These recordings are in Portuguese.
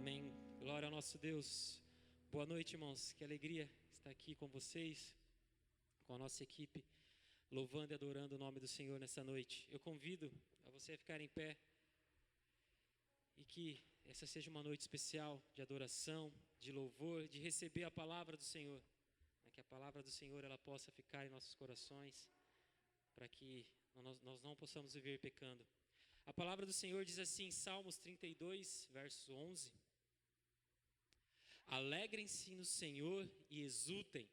Amém. Glória ao nosso Deus. Boa noite, irmãos. Que alegria estar aqui com vocês, com a nossa equipe, louvando e adorando o nome do Senhor nessa noite. Eu convido a você a ficar em pé e que essa seja uma noite especial de adoração, de louvor, de receber a palavra do Senhor. Que a palavra do Senhor ela possa ficar em nossos corações, para que nós não possamos viver pecando. A palavra do Senhor diz assim, Salmos 32, verso 11. Alegrem-se no Senhor e exultem,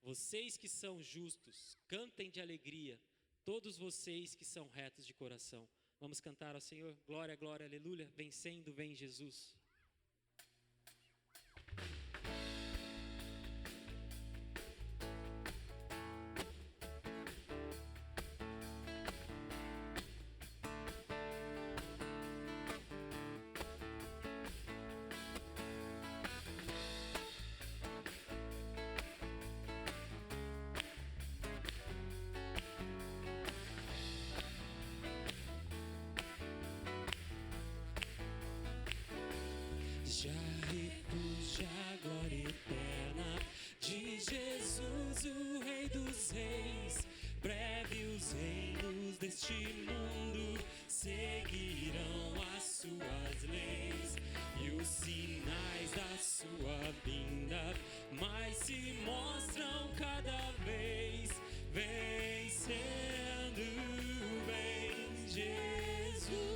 vocês que são justos, cantem de alegria, todos vocês que são retos de coração. Vamos cantar ao Senhor, glória, glória, aleluia, vencendo vem Jesus. Já repuja a glória eterna de Jesus, o Rei dos Reis. Breve os reinos deste mundo seguirão as suas leis, e os sinais da sua vinda mais se mostram cada vez, vencendo vem Jesus.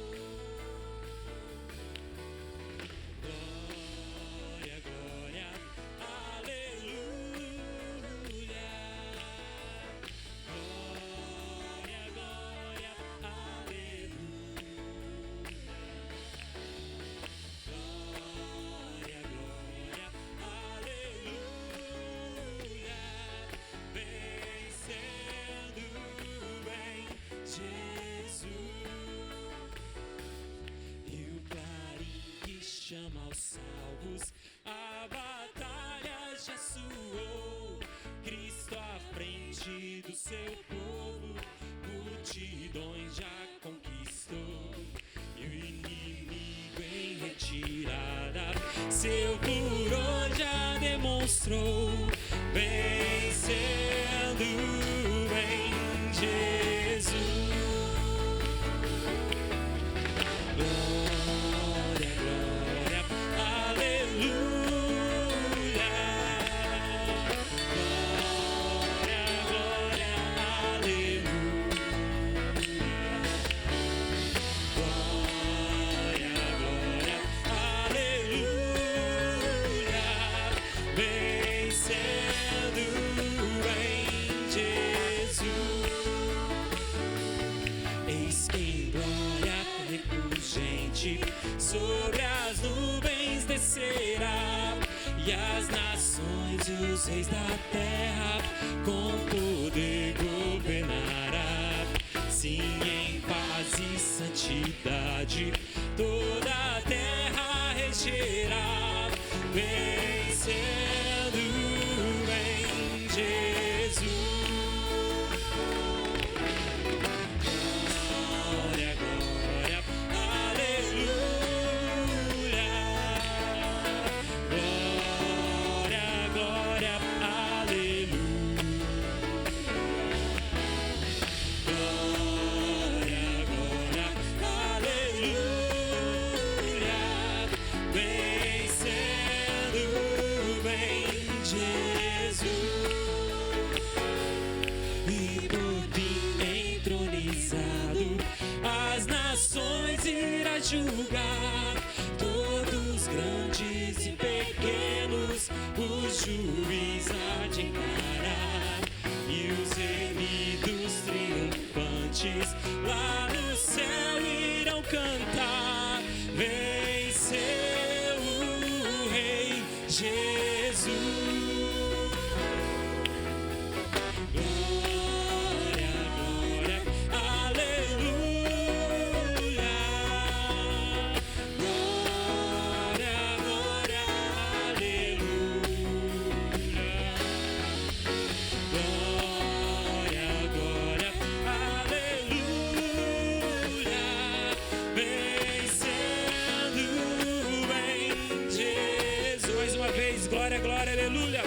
Chama aos salvos, a batalha já suou, Cristo à frente do seu povo, multidões já conquistou, e o inimigo em retirada, seu furor já demonstrou, vencendo em Jesus. Sobre as nuvens descerá, e as nações e os reis da terra com poder governará. Sim, em paz e santidade toda a terra regerá, vencendo em Jesus. Irá julgar todos grandes e pequenos, os juízes há de encarar, e os remidos triunfantes lá no céu irão cantar, venceu o Rei Jesus. Glória, glória, aleluia. aleluia.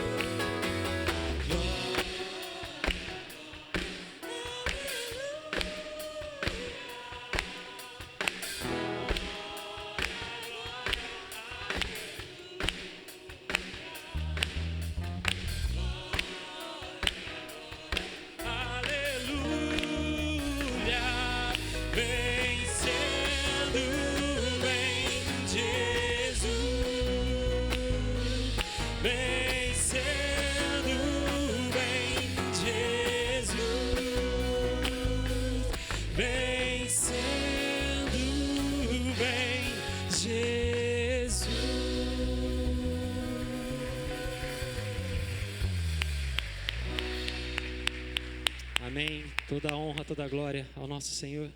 Amém. Toda a honra, toda a glória ao nosso Senhor.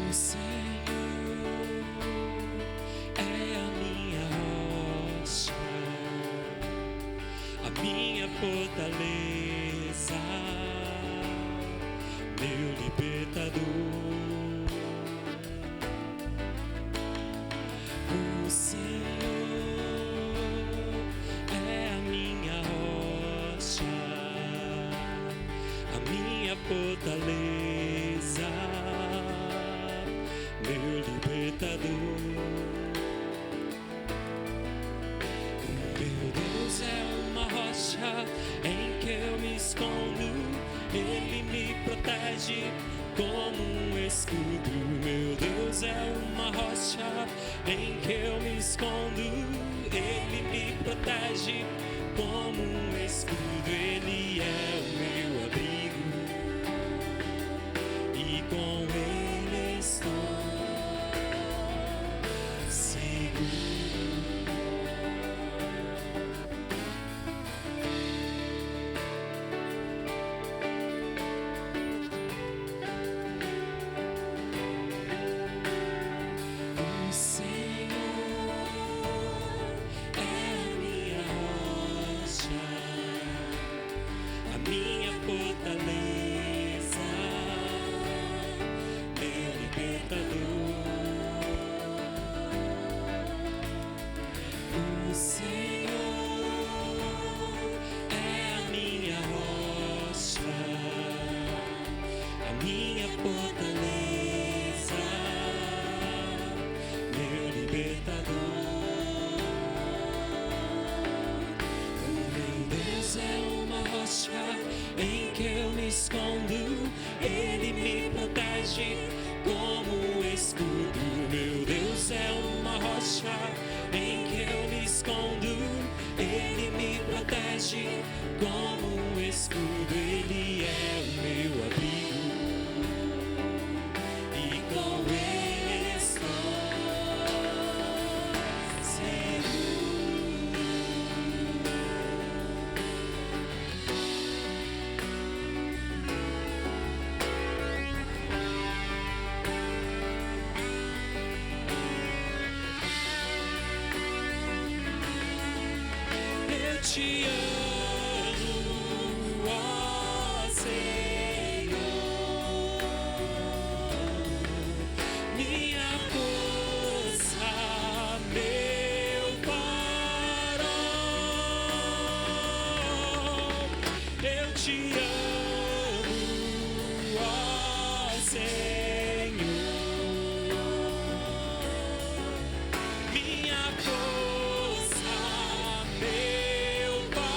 O Senhor é a minha rocha, a minha fortaleza, meu libertador. O Senhor é a minha rocha, a minha fortaleza, meu libertador. Meu Deus é uma rocha em que eu me escondo, Ele me protege como um escudo. Meu Deus é uma rocha em que eu me escondo, Ele me protege como um escudo. Ele é o meu abrigo e com Ele estou seguro. O Senhor é a minha rocha, a minha fortaleza, meu libertador. O Senhor é a minha rocha, a minha fortaleza, meu libertador. O meu Deus é uma rocha em que eu me escondo, Ele me protege como um escudo. Meu Deus é uma rocha em que eu me escondo, Ele me protege como um escudo. Ele é o meu abrigo e com Ele estou seguro. Eu te amo, ó Senhor, minha força, meu farol. Eu te amo, ó Senhor, minha força, meu farol.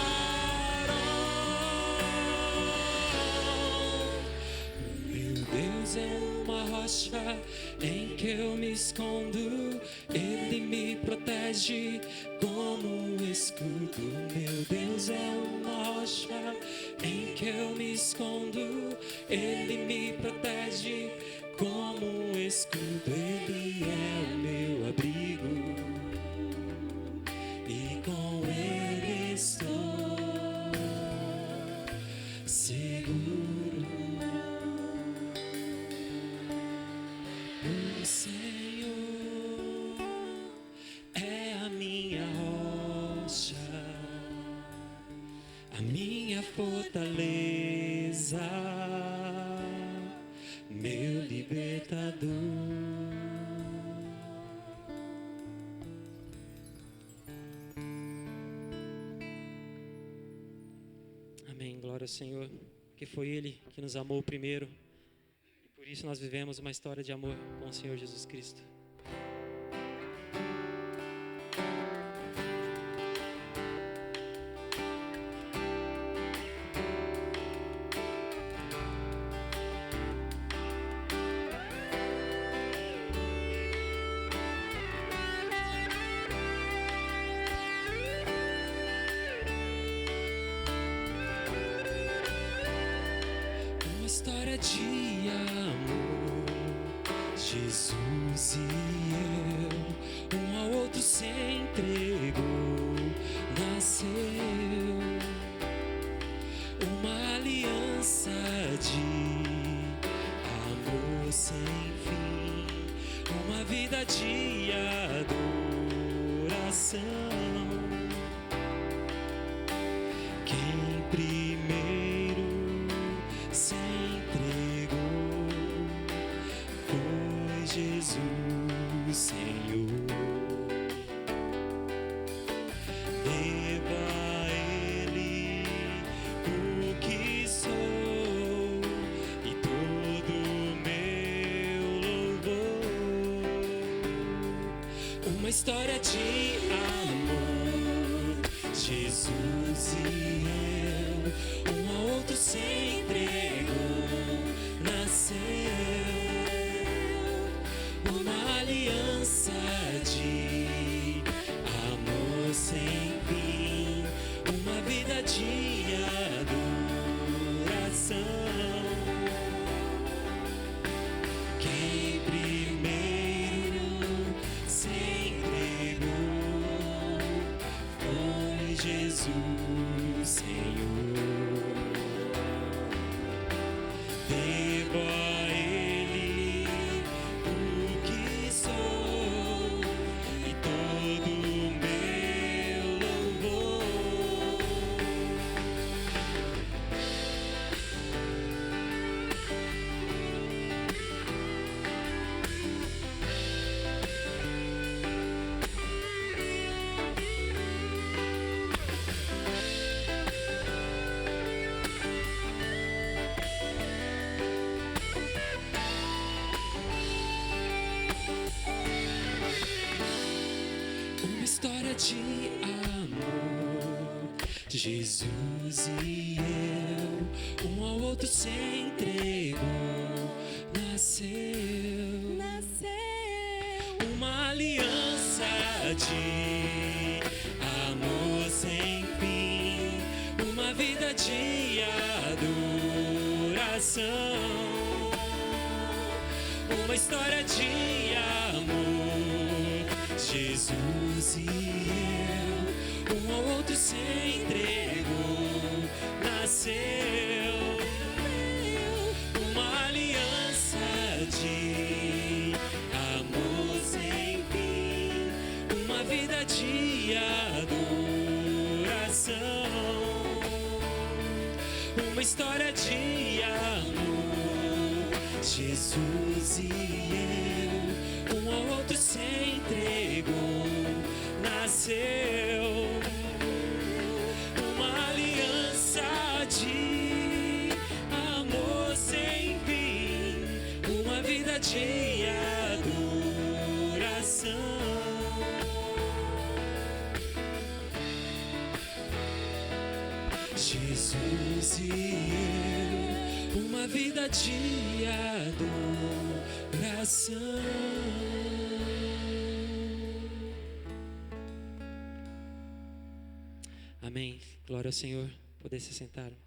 Meu Deus é uma rocha em que eu me escondo, Ele me protege como um escudo. Meu Deus é uma rocha em que eu me escondo, Ele me protege como um escudo. Ele é o meu abrigo e com Ele estou seguro. O Senhor é a minha fortaleza, meu libertador. Amém, glória ao Senhor, que foi Ele que nos amou primeiro, e por isso nós vivemos uma história de amor com o Senhor Jesus Cristo. Uma história de amor, Jesus e eu, um ao outro se entregou, nasceu uma aliança de amor sem fim, uma vida de adoração. Quem primeiro se entregou foi Jesus, Senhor. Devo a Ele o que sou e todo meu louvor. Uma história de amor, Jesus e eu, um ao outro se entregou, nasceu uma aliança de amor sem fim, uma vida de adoração. Quem primeiro se entregou foi Jesus, Senhor. Devo a Ele o que sou e todo meu louvor. Uma história de amor, Jesus e eu, um ao outro se entregou, nasceu uma aliança de amor sem fim, uma vida de adoração. Uma história de amor, Jesus e eu, um ao outro se entregou, nasceu uma aliança de amor sem fim, uma vida de adoração. Uma história de amor, Jesus e eu, um ao outro se entregou, nasceu uma aliança de amor sem fim, uma vida de adoração. Jesus e eu, uma vida de adoração. Amém. Glória ao Senhor. Poder se sentar, irmãos.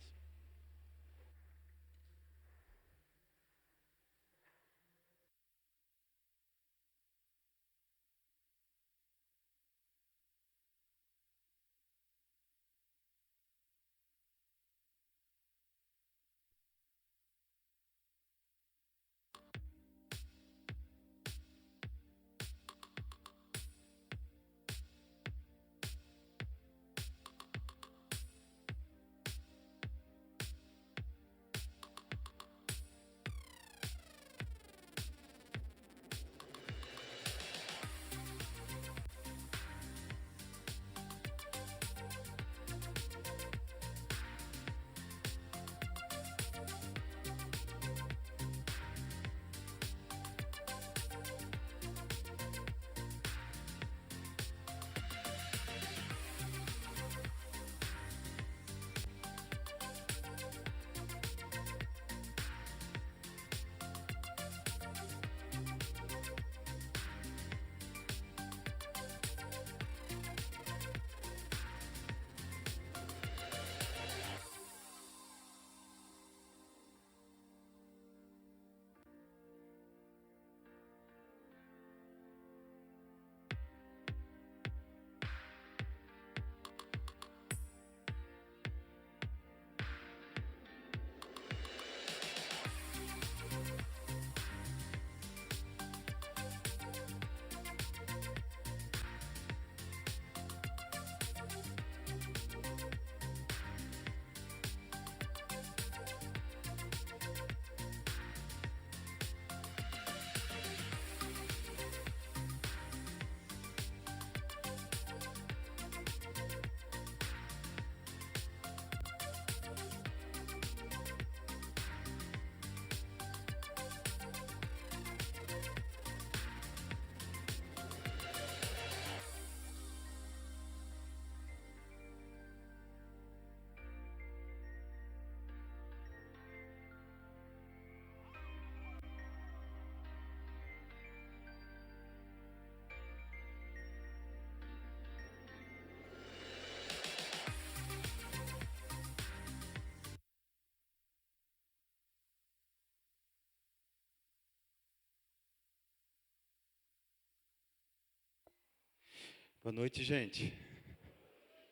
Boa noite, gente.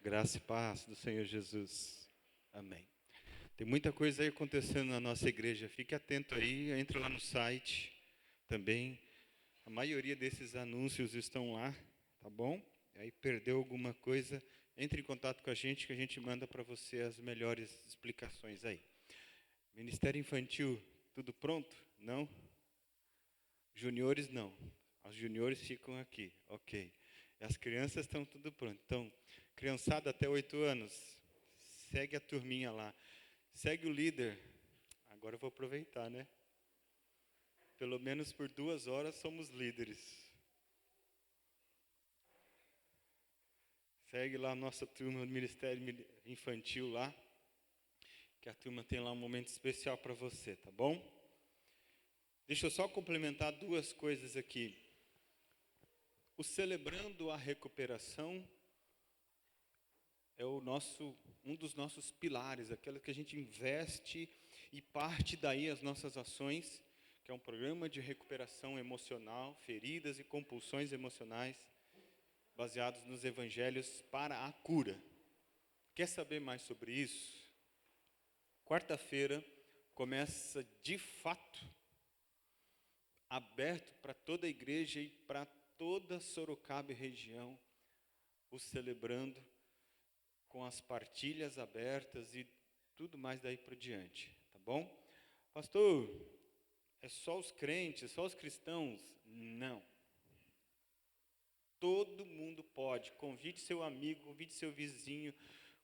Graça e paz do Senhor Jesus. Amém. Tem muita coisa aí acontecendo na nossa igreja. Fique atento aí, entra lá no site também. A maioria desses anúncios estão lá, tá bom? Aí perdeu alguma coisa, entre em contato com a gente que a gente manda para você as melhores explicações aí. Ministério Infantil, tudo pronto? Não? Juniores não. Os juniores ficam aqui, ok. As crianças estão tudo pronto. Então, criançada até 8 anos, segue a turminha lá. Segue o líder. Agora eu vou aproveitar, né? Pelo menos por 2 horas somos líderes. Segue lá a nossa turma do Ministério Infantil lá. Que a turma tem lá um momento especial para você, tá bom? Deixa eu só complementar 2 coisas aqui. O Celebrando a Recuperação é um dos nossos pilares, aquilo que a gente investe e parte daí as nossas ações, que é um programa de recuperação emocional, feridas e compulsões emocionais, baseados nos evangelhos para a cura. Quer saber mais sobre isso? Quarta-feira começa de fato aberto para toda a igreja e para toda Sorocaba e região, o Celebrando, com as partilhas abertas e tudo mais daí por diante, tá bom? Pastor, é só os crentes, só os cristãos? Não. Todo mundo pode. Convide seu amigo, convide seu vizinho,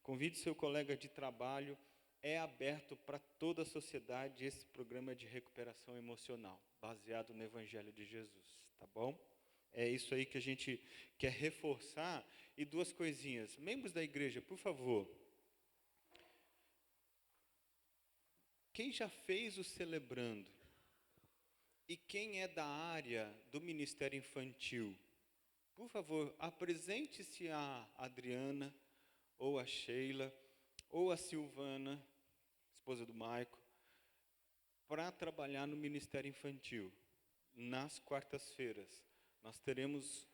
convide seu colega de trabalho. É aberto para toda a sociedade esse programa de recuperação emocional, baseado no Evangelho de Jesus, tá bom? É isso aí que a gente quer reforçar. E 2 coisinhas. Membros da igreja, por favor. Quem já fez o Celebrando? E quem é da área do Ministério Infantil? Por favor, apresente-se a Adriana, ou a Sheila, ou a Silvana, esposa do Maico, para trabalhar no Ministério Infantil. Nas quartas-feiras, nós teremos,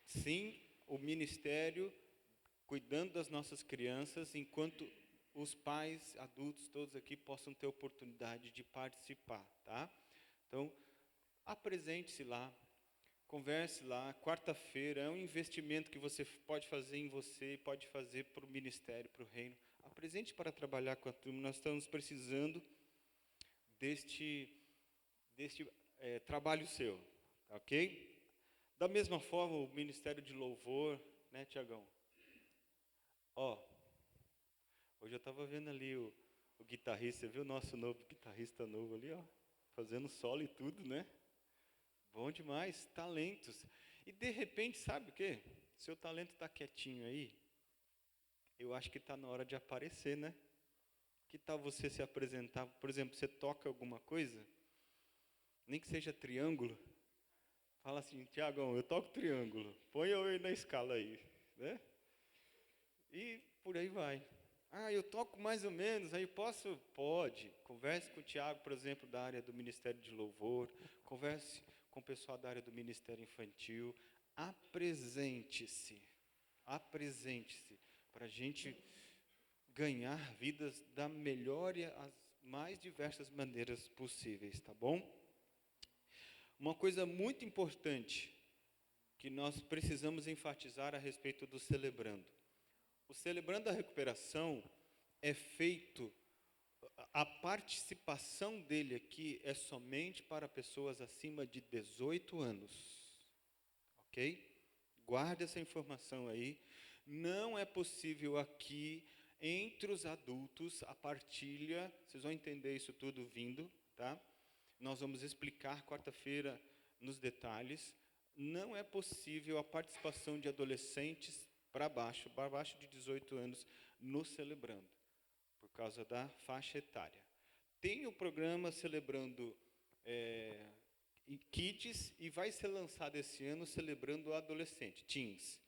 sim, o ministério cuidando das nossas crianças, enquanto os pais, adultos, todos aqui possam ter oportunidade de participar, tá? Então, apresente-se lá, converse lá, quarta-feira, é um investimento que você pode fazer em você, pode fazer para o ministério, para o reino. Apresente para trabalhar com a turma, nós estamos precisando deste trabalho seu, tá ok? Da mesma forma, o Ministério de Louvor, né, Tiagão? Ó, hoje eu estava vendo ali o guitarrista, você viu o nosso novo guitarrista novo ali, ó, fazendo solo e tudo, né? Bom demais, talentos. E de repente, sabe o quê? Seu talento está quietinho aí, eu acho que está na hora de aparecer, né? Que tal você se apresentar? Por exemplo, você toca alguma coisa, nem que seja triângulo, fala assim, Tiagão, eu toco triângulo, põe eu aí na escala aí, né? E por aí vai. Ah, eu toco mais ou menos, aí posso? Pode. Converse com o Tiago, por exemplo, da área do Ministério de Louvor, converse com o pessoal da área do Ministério Infantil, apresente-se, para a gente ganhar vidas da melhor e as mais diversas maneiras possíveis, tá bom? Uma coisa muito importante que nós precisamos enfatizar a respeito do Celebrando. O Celebrando a Recuperação é feito, a participação dele aqui é somente para pessoas acima de 18 anos, ok? Guarde essa informação aí. Não é possível aqui, entre os adultos, a partilha, vocês vão entender isso tudo vindo, tá? Nós vamos explicar quarta-feira nos detalhes. Não é possível a participação de adolescentes para baixo de 18 anos, no Celebrando, por causa da faixa etária. Tem o programa Celebrando Kids e vai ser lançado esse ano Celebrando Adolescente, Teens.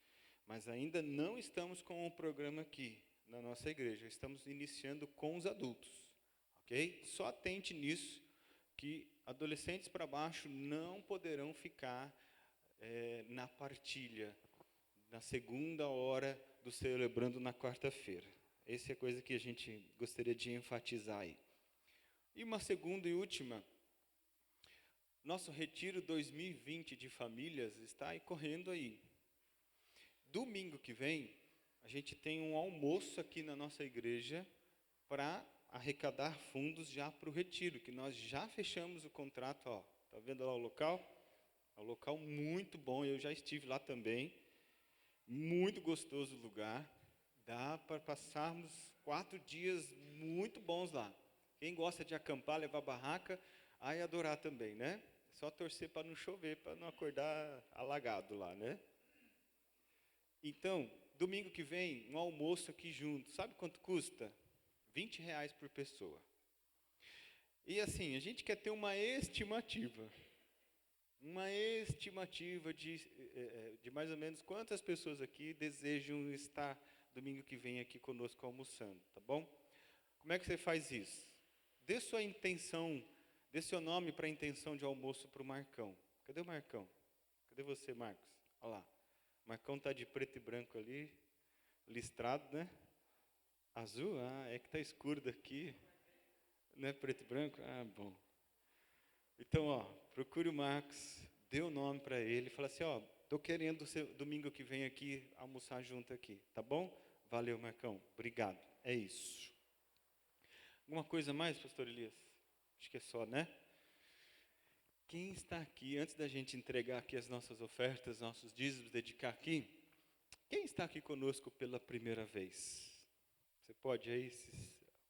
Mas ainda não estamos com o programa aqui na nossa igreja, estamos iniciando com os adultos, ok? Só atente nisso, que adolescentes para baixo não poderão ficar na partilha na segunda hora do celebrando na quarta-feira. Essa é a coisa que a gente gostaria de enfatizar aí. E uma segunda e última, nosso retiro 2020 de famílias está aí correndo aí. Domingo que vem, a gente tem um almoço aqui na nossa igreja para arrecadar fundos já para o retiro, que nós já fechamos o contrato, ó. Tá vendo lá o local? É um local muito bom, eu já estive lá também. Muito gostoso o lugar. Dá para passarmos 4 dias muito bons lá. Quem gosta de acampar, levar barraca, aí adorar também, né? Só torcer para não chover, para não acordar alagado lá, né? Então, domingo que vem, um almoço aqui junto. Sabe quanto custa? R$ 20 por pessoa. E assim, a gente quer ter uma estimativa de mais ou menos quantas pessoas aqui desejam estar domingo que vem aqui conosco almoçando, tá bom? Como é que você faz isso? Dê sua intenção, dê seu nome para a intenção de almoço para o Marcão. Cadê o Marcão? Cadê você, Marcos? Olha lá. O Marcão está de preto e branco ali, listrado, né? Azul? Ah, é que está escuro daqui. Não é preto e branco? Ah, bom. Então, ó, procure o Marcos, dê o nome para ele, fala assim, ó, estou querendo domingo que vem aqui almoçar junto aqui, tá bom? Valeu, Marcão, obrigado. É isso. Alguma coisa mais, pastor Elias? Acho que é só, né? Quem está aqui, antes da gente entregar aqui as nossas ofertas, nossos dízimos, dedicar aqui, quem está aqui conosco pela primeira vez? Você pode aí,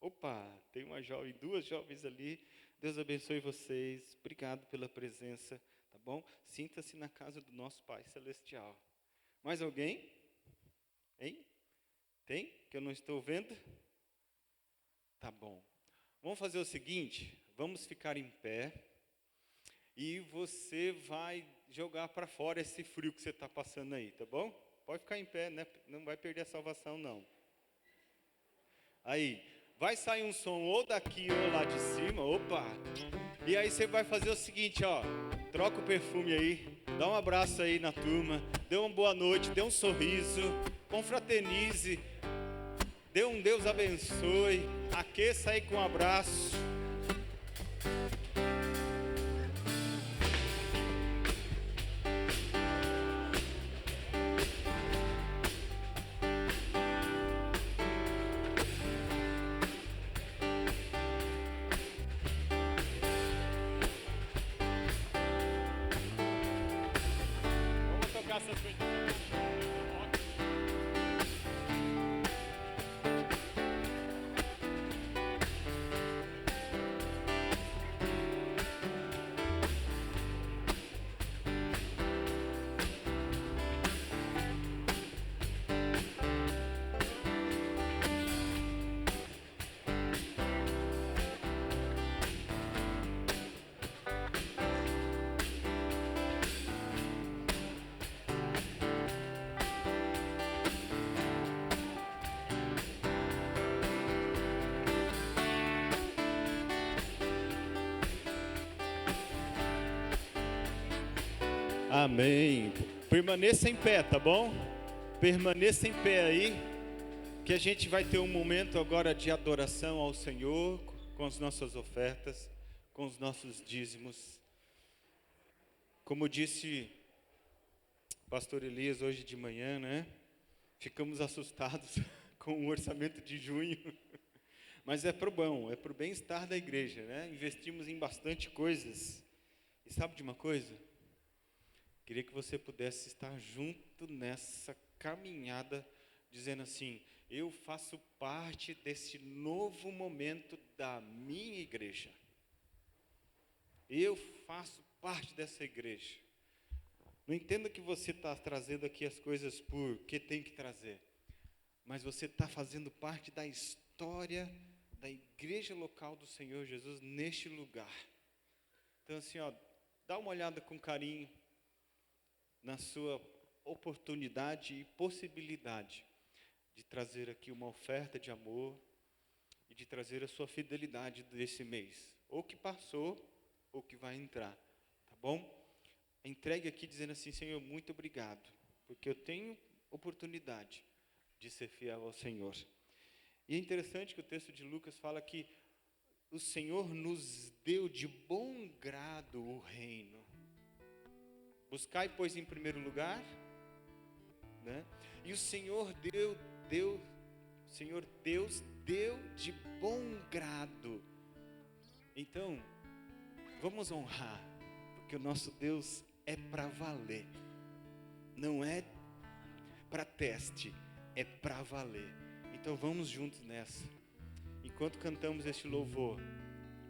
opa, tem uma jovem, 2 jovens ali, Deus abençoe vocês, obrigado pela presença, tá bom? Sinta-se na casa do nosso Pai Celestial. Mais alguém? Hein? Tem? Que eu não estou vendo? Tá bom. Vamos fazer o seguinte, vamos ficar em pé e você vai jogar para fora esse frio que você está passando aí, tá bom? Pode ficar em pé, né? Não vai perder a salvação, não. Aí, vai sair um som ou daqui ou lá de cima, opa! E aí você vai fazer o seguinte, ó, troca o perfume aí, dá um abraço aí na turma, dê uma boa noite, dê um sorriso, confraternize, dê um Deus abençoe, aqueça aí com um abraço. Amém. Permaneça em pé, tá bom? Permaneça em pé aí, que a gente vai ter um momento agora de adoração ao Senhor, com as nossas ofertas, com os nossos dízimos. Como disse o pastor Elias hoje de manhã, né? Ficamos assustados com o orçamento de junho, mas é pro bom, é pro bem-estar da igreja, né? Investimos em bastante coisas. E sabe de uma coisa? Queria que você pudesse estar junto nessa caminhada, dizendo assim, eu faço parte desse novo momento da minha igreja. Eu faço parte dessa igreja. Não entenda que você está trazendo aqui as coisas porque tem que trazer, mas você está fazendo parte da história da igreja local do Senhor Jesus neste lugar. Então assim, ó, dá uma olhada com carinho na sua oportunidade e possibilidade de trazer aqui uma oferta de amor e de trazer a sua fidelidade desse mês, ou que passou, ou que vai entrar, tá bom? Entregue aqui dizendo assim, Senhor, muito obrigado, porque eu tenho oportunidade de ser fiel ao Senhor. E é interessante que o texto de Lucas fala que o Senhor nos deu de bom grado o reino. Buscai, pois, em primeiro lugar, né? E o Senhor Deus deu de bom grado. Então, vamos honrar, porque o nosso Deus é para valer. Não é para teste, é para valer. Então vamos juntos nessa. Enquanto cantamos este louvor,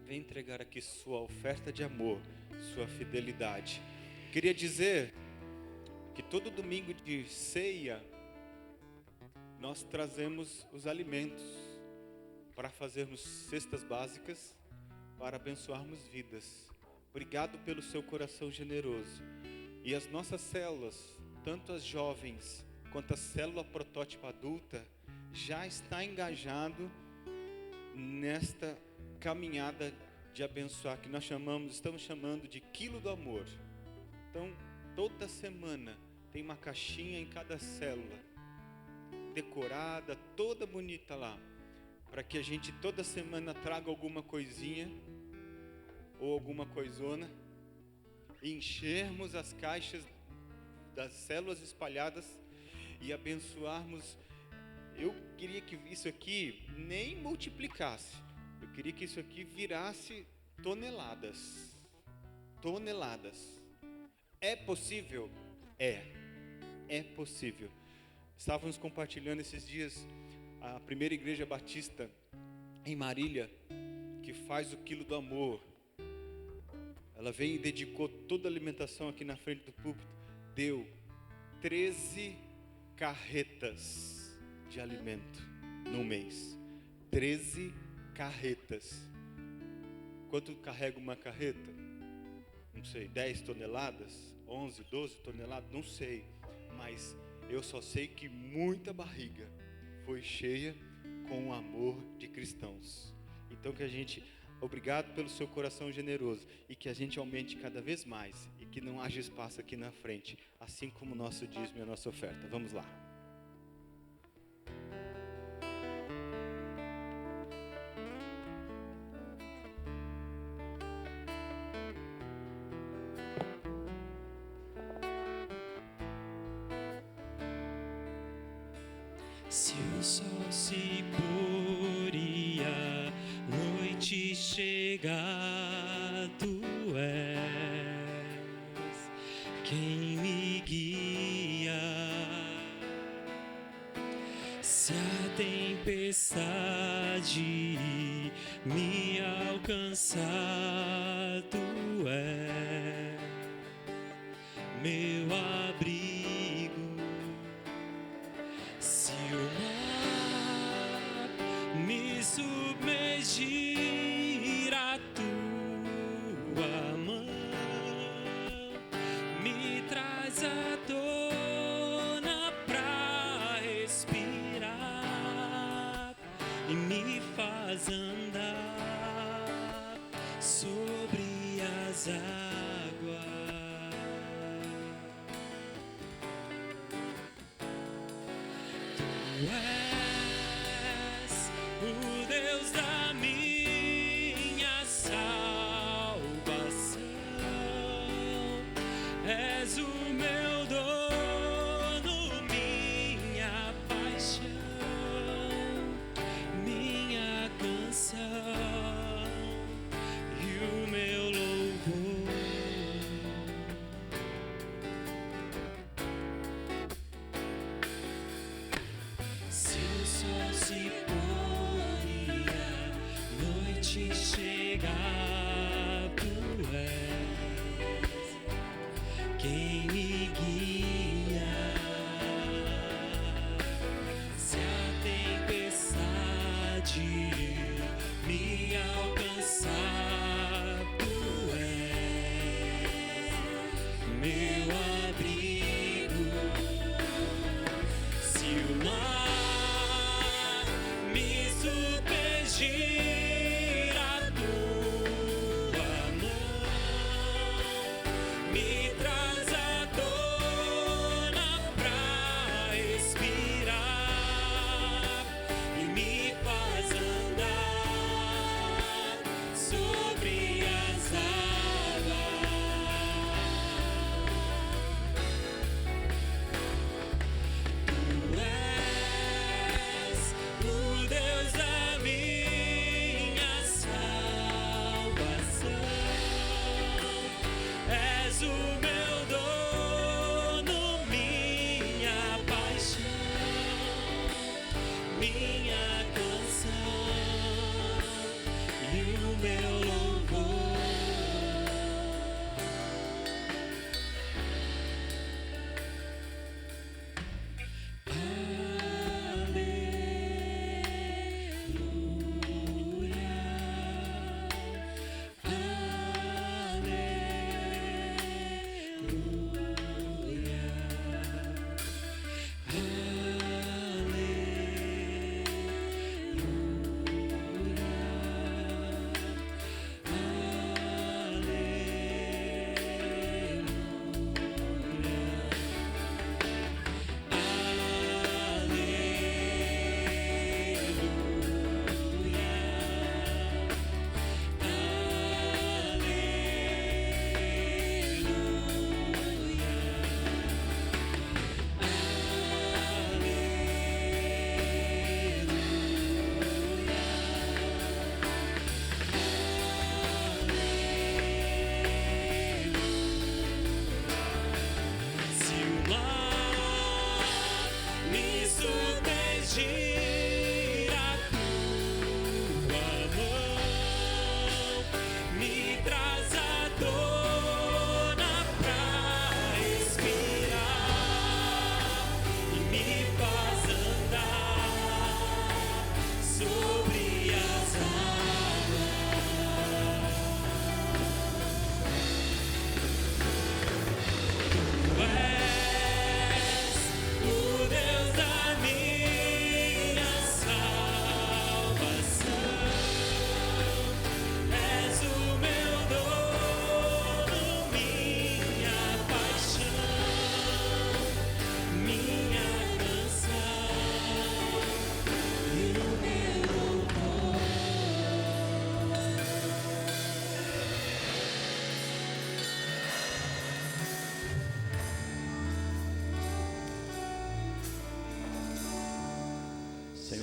vem entregar aqui sua oferta de amor, sua fidelidade. Queria dizer que todo domingo de ceia, nós trazemos os alimentos para fazermos cestas básicas, para abençoarmos vidas. Obrigado pelo seu coração generoso. E as nossas células, tanto as jovens quanto a célula protótipo adulta, já está engajado nesta caminhada de abençoar, que nós estamos chamando de Quilo do Amor. Então, toda semana tem uma caixinha em cada célula, decorada, toda bonita lá, para que a gente toda semana traga alguma coisinha, ou alguma coisona, e enchermos as caixas das células espalhadas e abençoarmos. Eu queria que isso aqui nem multiplicasse, eu queria que isso aqui virasse toneladas. É possível? É possível. Estávamos compartilhando esses dias a primeira igreja batista em Marília, que faz o Quilo do Amor. Ela veio e dedicou toda a alimentação aqui na frente do púlpito. Deu 13 carretas de alimento no mês. 13 carretas. Quanto carrega uma carreta? Não sei, 10 toneladas? 11, 12 toneladas? Não sei. Mas eu só sei que muita barriga foi cheia com o amor de cristãos. Então que a gente, obrigado pelo seu coração generoso, e que a gente aumente cada vez mais, e que não haja espaço aqui na frente, assim como o nosso dízimo e a nossa oferta. Vamos lá. Se o sol se pôr e a noite chegar, tu és quem me guia. Se a tempestade me alcançar, tu és meu abrigo. Se o mar me submergir, a tua mão me traz à tona pra respirar e me faz andar sobre as águas. Tu és o Deus da minha salvação, és o meu dono, minha paixão, minha canção e o meu louvor. Se o sol se pôr e a noite chegar, tu és quem me guia. Se a tempestade me alcançar, tu és meu abrigo. Se o mar me submergir, a tua mão me traz à tona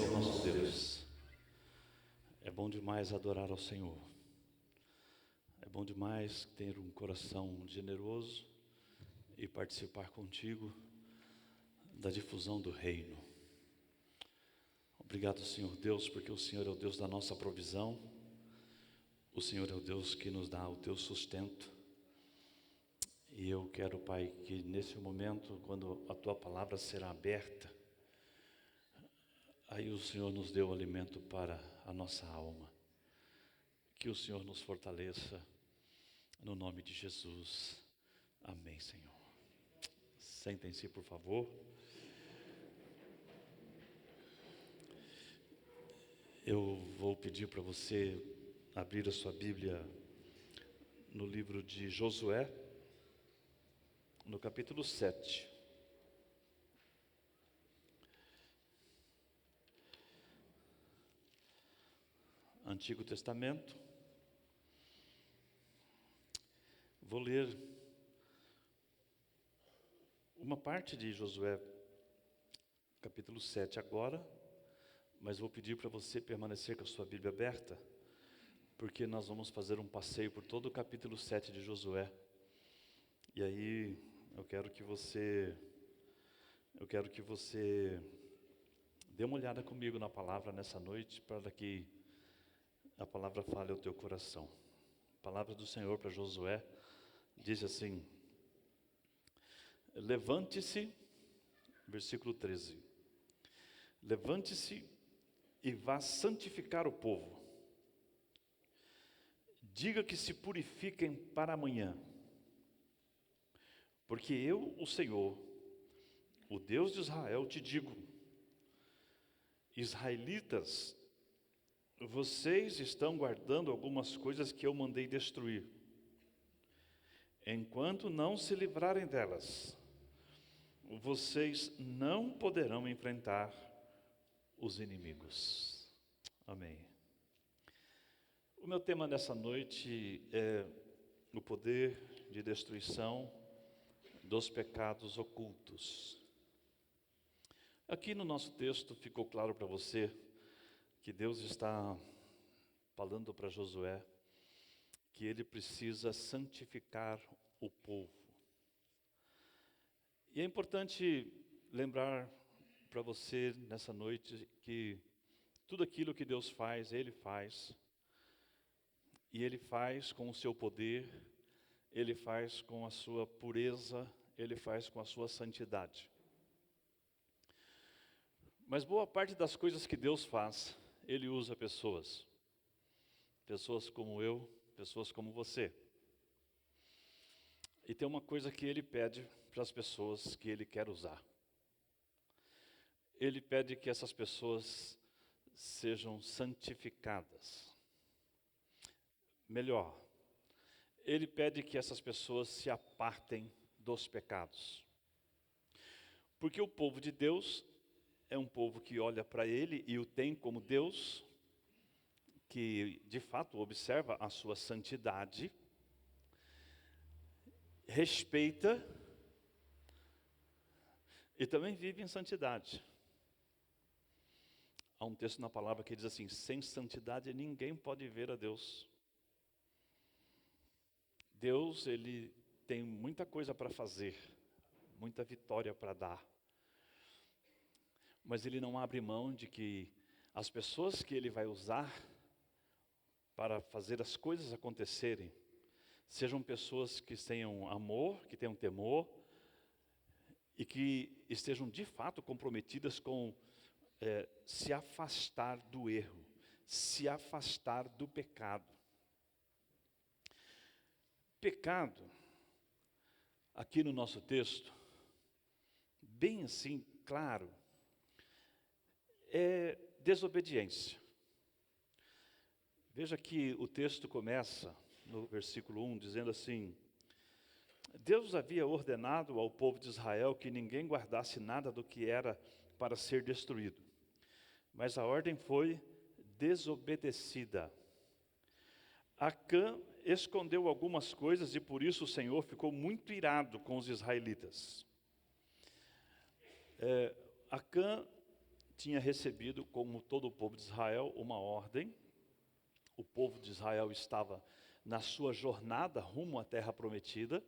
ao nosso Deus. É bom demais adorar ao Senhor. É bom demais ter um coração generoso e participar contigo da difusão do reino. Obrigado, Senhor Deus, porque o Senhor é o Deus da nossa provisão. O Senhor é o Deus que nos dá o teu sustento. E eu quero, Pai, que nesse momento, quando a tua palavra será aberta, aí o Senhor nos dê o alimento para a nossa alma. Que o Senhor nos fortaleça, no nome de Jesus. Amém, Senhor. Sentem-se, por favor. Eu vou pedir para você abrir a sua Bíblia no livro de Josué, no capítulo 7. Antigo Testamento. Vou ler uma parte de Josué, capítulo 7 agora, mas vou pedir para você permanecer com a sua Bíblia aberta, porque nós vamos fazer um passeio por todo o capítulo 7 de Josué. E aí eu quero que você dê uma olhada comigo na palavra nessa noite, para que a palavra fale ao teu coração. A palavra do Senhor para Josué diz assim: levante-se, versículo 13, levante-se e vá santificar o povo. Diga que se purifiquem para amanhã, porque eu, o Senhor, o Deus de Israel, te digo: israelitas, vocês estão guardando algumas coisas que eu mandei destruir. Enquanto não se livrarem delas, vocês não poderão enfrentar os inimigos. Amém. O meu tema nessa noite é o poder de destruição dos pecados ocultos. Aqui no nosso texto ficou claro para você que Deus está falando para Josué que ele precisa santificar o povo. E é importante lembrar para você nessa noite que tudo aquilo que Deus faz, Ele faz. E Ele faz com o seu poder, Ele faz com a sua pureza, Ele faz com a sua santidade. Mas boa parte das coisas que Deus faz, Ele usa pessoas. Pessoas como eu, pessoas como você. E tem uma coisa que Ele pede para as pessoas que Ele quer usar. Ele pede que essas pessoas sejam santificadas. Melhor, Ele pede que essas pessoas se apartem dos pecados. Porque o povo de Deus é um povo que olha para Ele e o tem como Deus, que de fato observa a sua santidade, respeita e também vive em santidade. Há um texto na palavra que diz assim: sem santidade ninguém pode ver a Deus. Deus, Ele tem muita coisa para fazer, muita vitória para dar, mas Ele não abre mão de que as pessoas que Ele vai usar para fazer as coisas acontecerem sejam pessoas que tenham amor, que tenham temor e que estejam de fato comprometidas com se afastar do erro, se afastar do pecado. Pecado, aqui no nosso texto, bem assim, claro, é desobediência. Veja que o texto começa no versículo 1, dizendo assim: Deus havia ordenado ao povo de Israel que ninguém guardasse nada do que era para ser destruído, mas a ordem foi desobedecida. Acã escondeu algumas coisas e por isso o Senhor ficou muito irado com os israelitas. Acã tinha recebido, como todo o povo de Israel, uma ordem. O povo de Israel estava na sua jornada rumo à terra prometida.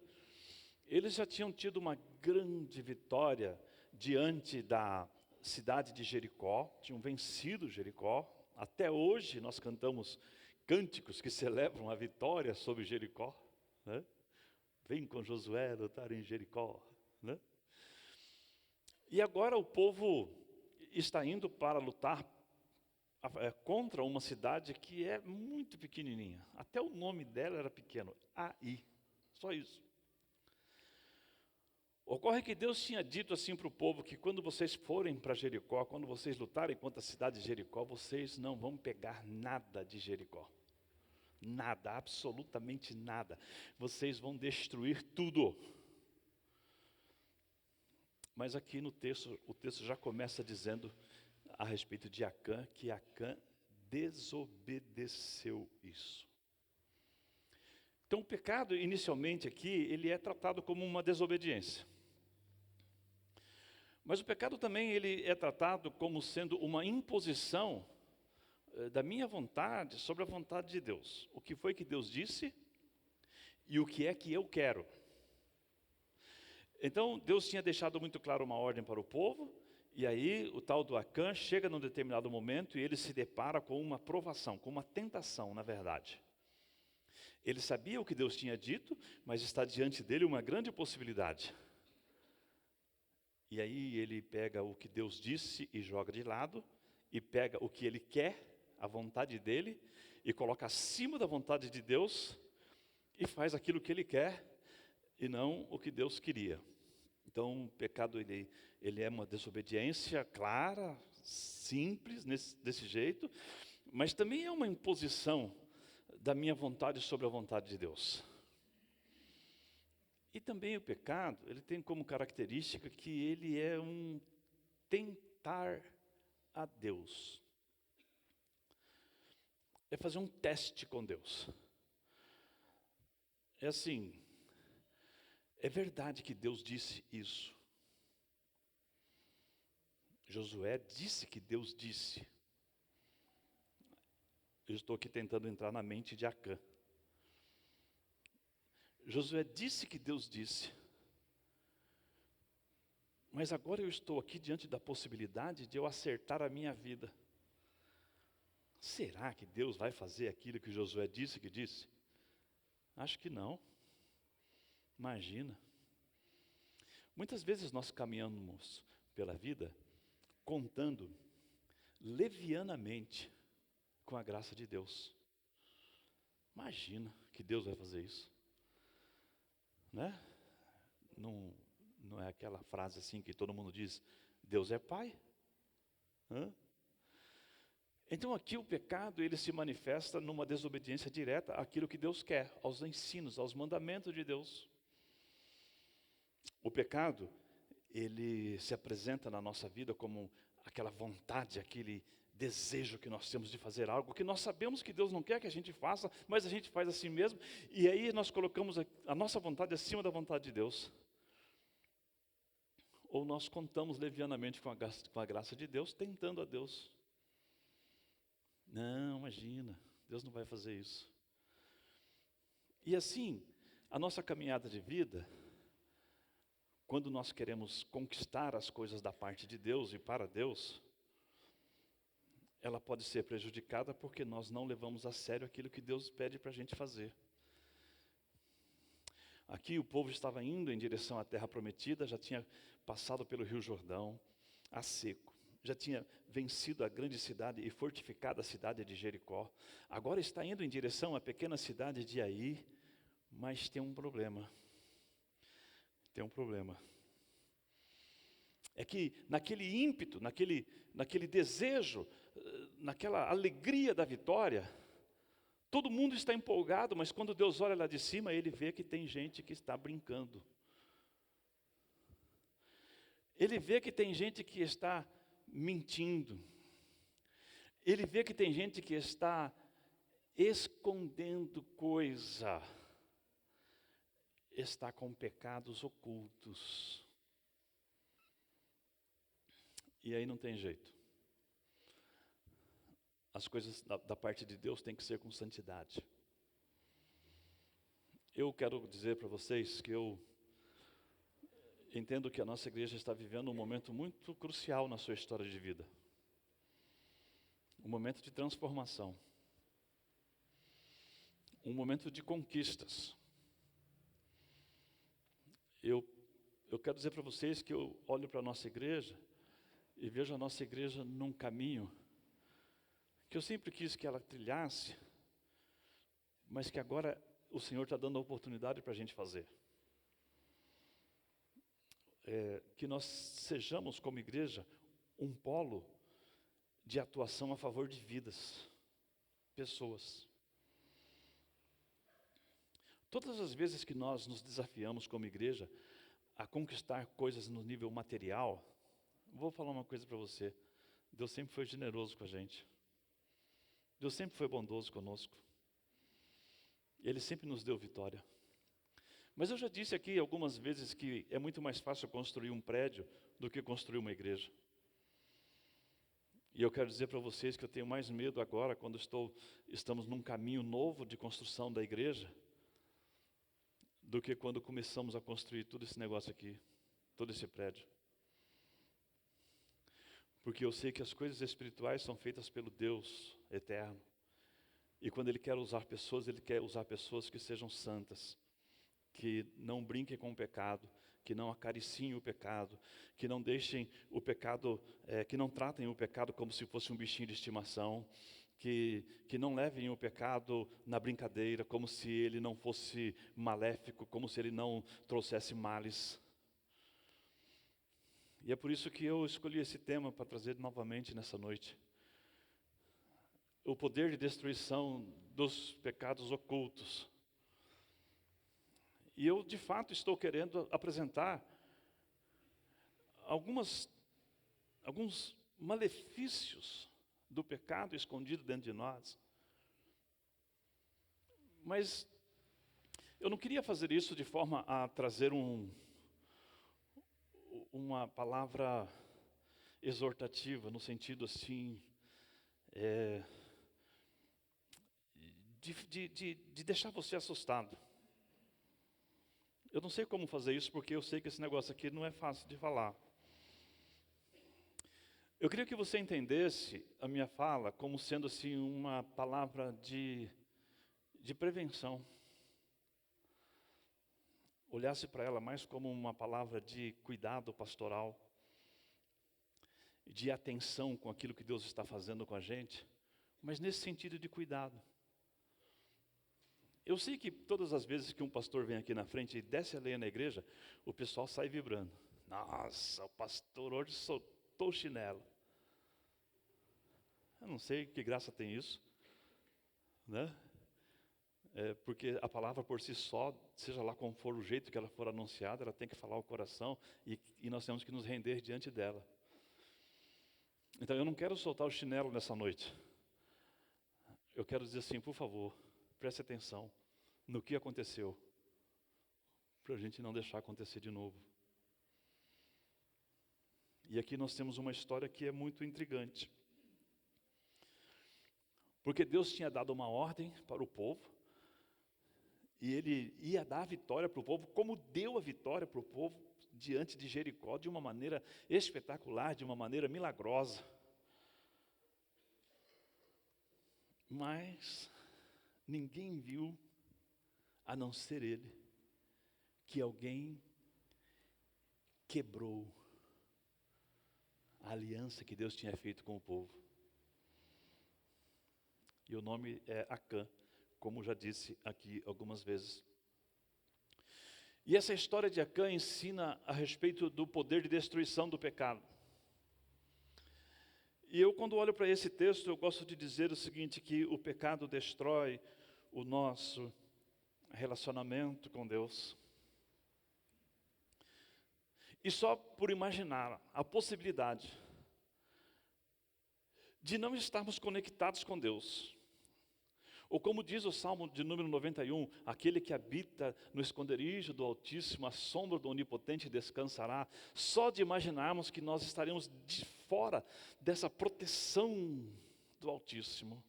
Eles já tinham tido uma grande vitória diante da cidade de Jericó, tinham vencido Jericó. Até hoje nós cantamos cânticos que celebram a vitória sobre Jericó, né? Vem com Josué lutar em Jericó, né? E agora o povo está indo para lutar contra uma cidade que é muito pequenininha. Até o nome dela era pequeno, Ai, só isso. Ocorre que Deus tinha dito assim para o povo que quando vocês forem para Jericó, quando vocês lutarem contra a cidade de Jericó, vocês não vão pegar nada de Jericó. Nada, absolutamente nada. Vocês vão destruir tudo. Mas aqui no texto, o texto já começa dizendo a respeito de Acã, que Acã desobedeceu isso. Então o pecado, inicialmente aqui, ele é tratado como uma desobediência. Mas o pecado também ele é tratado como sendo uma imposição da minha vontade sobre a vontade de Deus. O que foi que Deus disse e o que é que eu quero. Então Deus tinha deixado muito claro uma ordem para o povo, e aí o tal do Acã chega num determinado momento e ele se depara com uma provação, com uma tentação, na verdade. Ele sabia o que Deus tinha dito, mas está diante dele uma grande possibilidade. E aí ele pega o que Deus disse e joga de lado, e pega o que ele quer, a vontade dele, e coloca acima da vontade de Deus, e faz aquilo que ele quer, e não o que Deus queria. Então o pecado ele é uma desobediência clara, simples, desse jeito, mas também é uma imposição da minha vontade sobre a vontade de Deus. E também o pecado, ele tem como característica que ele é um tentar a Deus. É fazer um teste com Deus. É assim, é verdade que Deus disse isso. Josué disse que Deus disse. Eu estou aqui tentando entrar na mente de Acã. Josué disse que Deus disse. Mas agora eu estou aqui diante da possibilidade de eu acertar a minha vida. Será que Deus vai fazer aquilo que Josué disse que disse? Acho que não. Imagina. Muitas vezes nós caminhamos pela vida contando levianamente com a graça de Deus. Imagina que Deus vai fazer isso. Né? Não é aquela frase assim que todo mundo diz, Deus é Pai. Hã? Então aqui o pecado ele se manifesta numa desobediência direta àquilo que Deus quer, aos ensinos, aos mandamentos de Deus. O pecado, ele se apresenta na nossa vida como aquela vontade, aquele desejo que nós temos de fazer algo que nós sabemos que Deus não quer que a gente faça, mas a gente faz assim mesmo, e aí nós colocamos a nossa vontade acima da vontade de Deus. Ou nós contamos levianamente com a graça de Deus, tentando a Deus. Não, imagina, Deus não vai fazer isso. E assim, a nossa caminhada de vida, quando nós queremos conquistar as coisas da parte de Deus e para Deus, ela pode ser prejudicada porque nós não levamos a sério aquilo que Deus pede para a gente fazer. Aqui o povo estava indo em direção à terra prometida, já tinha passado pelo Rio Jordão, a seco. Já tinha vencido a grande cidade e fortificado a cidade de Jericó. Agora está indo em direção à pequena cidade de Ai, mas tem um problema. Tem um problema. É que naquele ímpeto, naquele desejo, naquela alegria da vitória, todo mundo está empolgado, mas quando Deus olha lá de cima, ele vê que tem gente que está brincando. Ele vê que tem gente que está mentindo. Ele vê que tem gente que está escondendo coisa. Está com pecados ocultos. E aí não tem jeito. as coisas da parte de Deus têm que ser com santidade. Eu quero dizer para vocês que eu entendo que a nossa igreja está vivendo um momento muito crucial na sua história de vida. Um momento de transformação. Um momento de conquistas. Eu quero dizer para vocês que eu olho para a nossa igreja e vejo a nossa igreja num caminho que eu sempre quis que ela trilhasse, mas que agora o Senhor está dando a oportunidade para a gente fazer. Que nós sejamos, como igreja, um polo de atuação a favor de vidas, pessoas. Todas as vezes que nós nos desafiamos como igreja a conquistar coisas no nível material, vou falar uma coisa para você, Deus sempre foi generoso com a gente. Deus sempre foi bondoso conosco. Ele sempre nos deu vitória. Mas eu já disse aqui algumas vezes que é muito mais fácil construir um prédio do que construir uma igreja. E eu quero dizer para vocês que eu tenho mais medo agora, quando estamos num caminho novo de construção da igreja, do que quando começamos a construir todo esse negócio aqui, todo esse prédio. Porque eu sei que as coisas espirituais são feitas pelo Deus eterno. E quando Ele quer usar pessoas, Ele quer usar pessoas que sejam santas, que não brinquem com o pecado, que não acariciem o pecado, que não deixem o pecado, que não tratem o pecado como se fosse um bichinho de estimação, que não levem o pecado na brincadeira, como se ele não fosse maléfico, como se ele não trouxesse males. E é por isso que eu escolhi esse tema para trazer novamente nessa noite. O poder de destruição dos pecados ocultos. E eu, de fato, estou querendo apresentar alguns malefícios do pecado escondido dentro de nós. Mas eu não queria fazer isso de forma a trazer uma palavra exortativa, no sentido assim, de deixar você assustado. Eu não sei como fazer isso, porque eu sei que esse negócio aqui não é fácil de falar. Eu queria que você entendesse a minha fala como sendo assim uma palavra de prevenção. Olhasse para ela mais como uma palavra de cuidado pastoral, de atenção com aquilo que Deus está fazendo com a gente, mas nesse sentido de cuidado. Eu sei que todas as vezes que um pastor vem aqui na frente e desce a lenha na igreja, o pessoal sai vibrando. Nossa, o pastor hoje soltou o chinelo. Eu não sei que graça tem isso, né? Porque a palavra por si só, seja lá como for o jeito que ela for anunciada, ela tem que falar o coração e nós temos que nos render diante dela. Então eu não quero soltar o chinelo nessa noite. Eu quero dizer assim, por favor, preste atenção no que aconteceu, para a gente não deixar acontecer de novo. E aqui nós temos uma história que é muito intrigante. Porque Deus tinha dado uma ordem para o povo, e Ele ia dar a vitória para o povo, como deu a vitória para o povo diante de Jericó, de uma maneira espetacular, de uma maneira milagrosa. Mas ninguém viu, a não ser ele, que alguém quebrou a aliança que Deus tinha feito com o povo. E o nome é Acã, como já disse aqui algumas vezes. E essa história de Acã ensina a respeito do poder de destruição do pecado. E eu, quando olho para esse texto, eu gosto de dizer o seguinte, que o pecado destrói o nosso relacionamento com Deus. E só por imaginar a possibilidade de não estarmos conectados com Deus, ou como diz o Salmo de número 91, aquele que habita no esconderijo do Altíssimo, à sombra do Onipotente descansará. Só de imaginarmos que nós estaremos de fora dessa proteção do Altíssimo,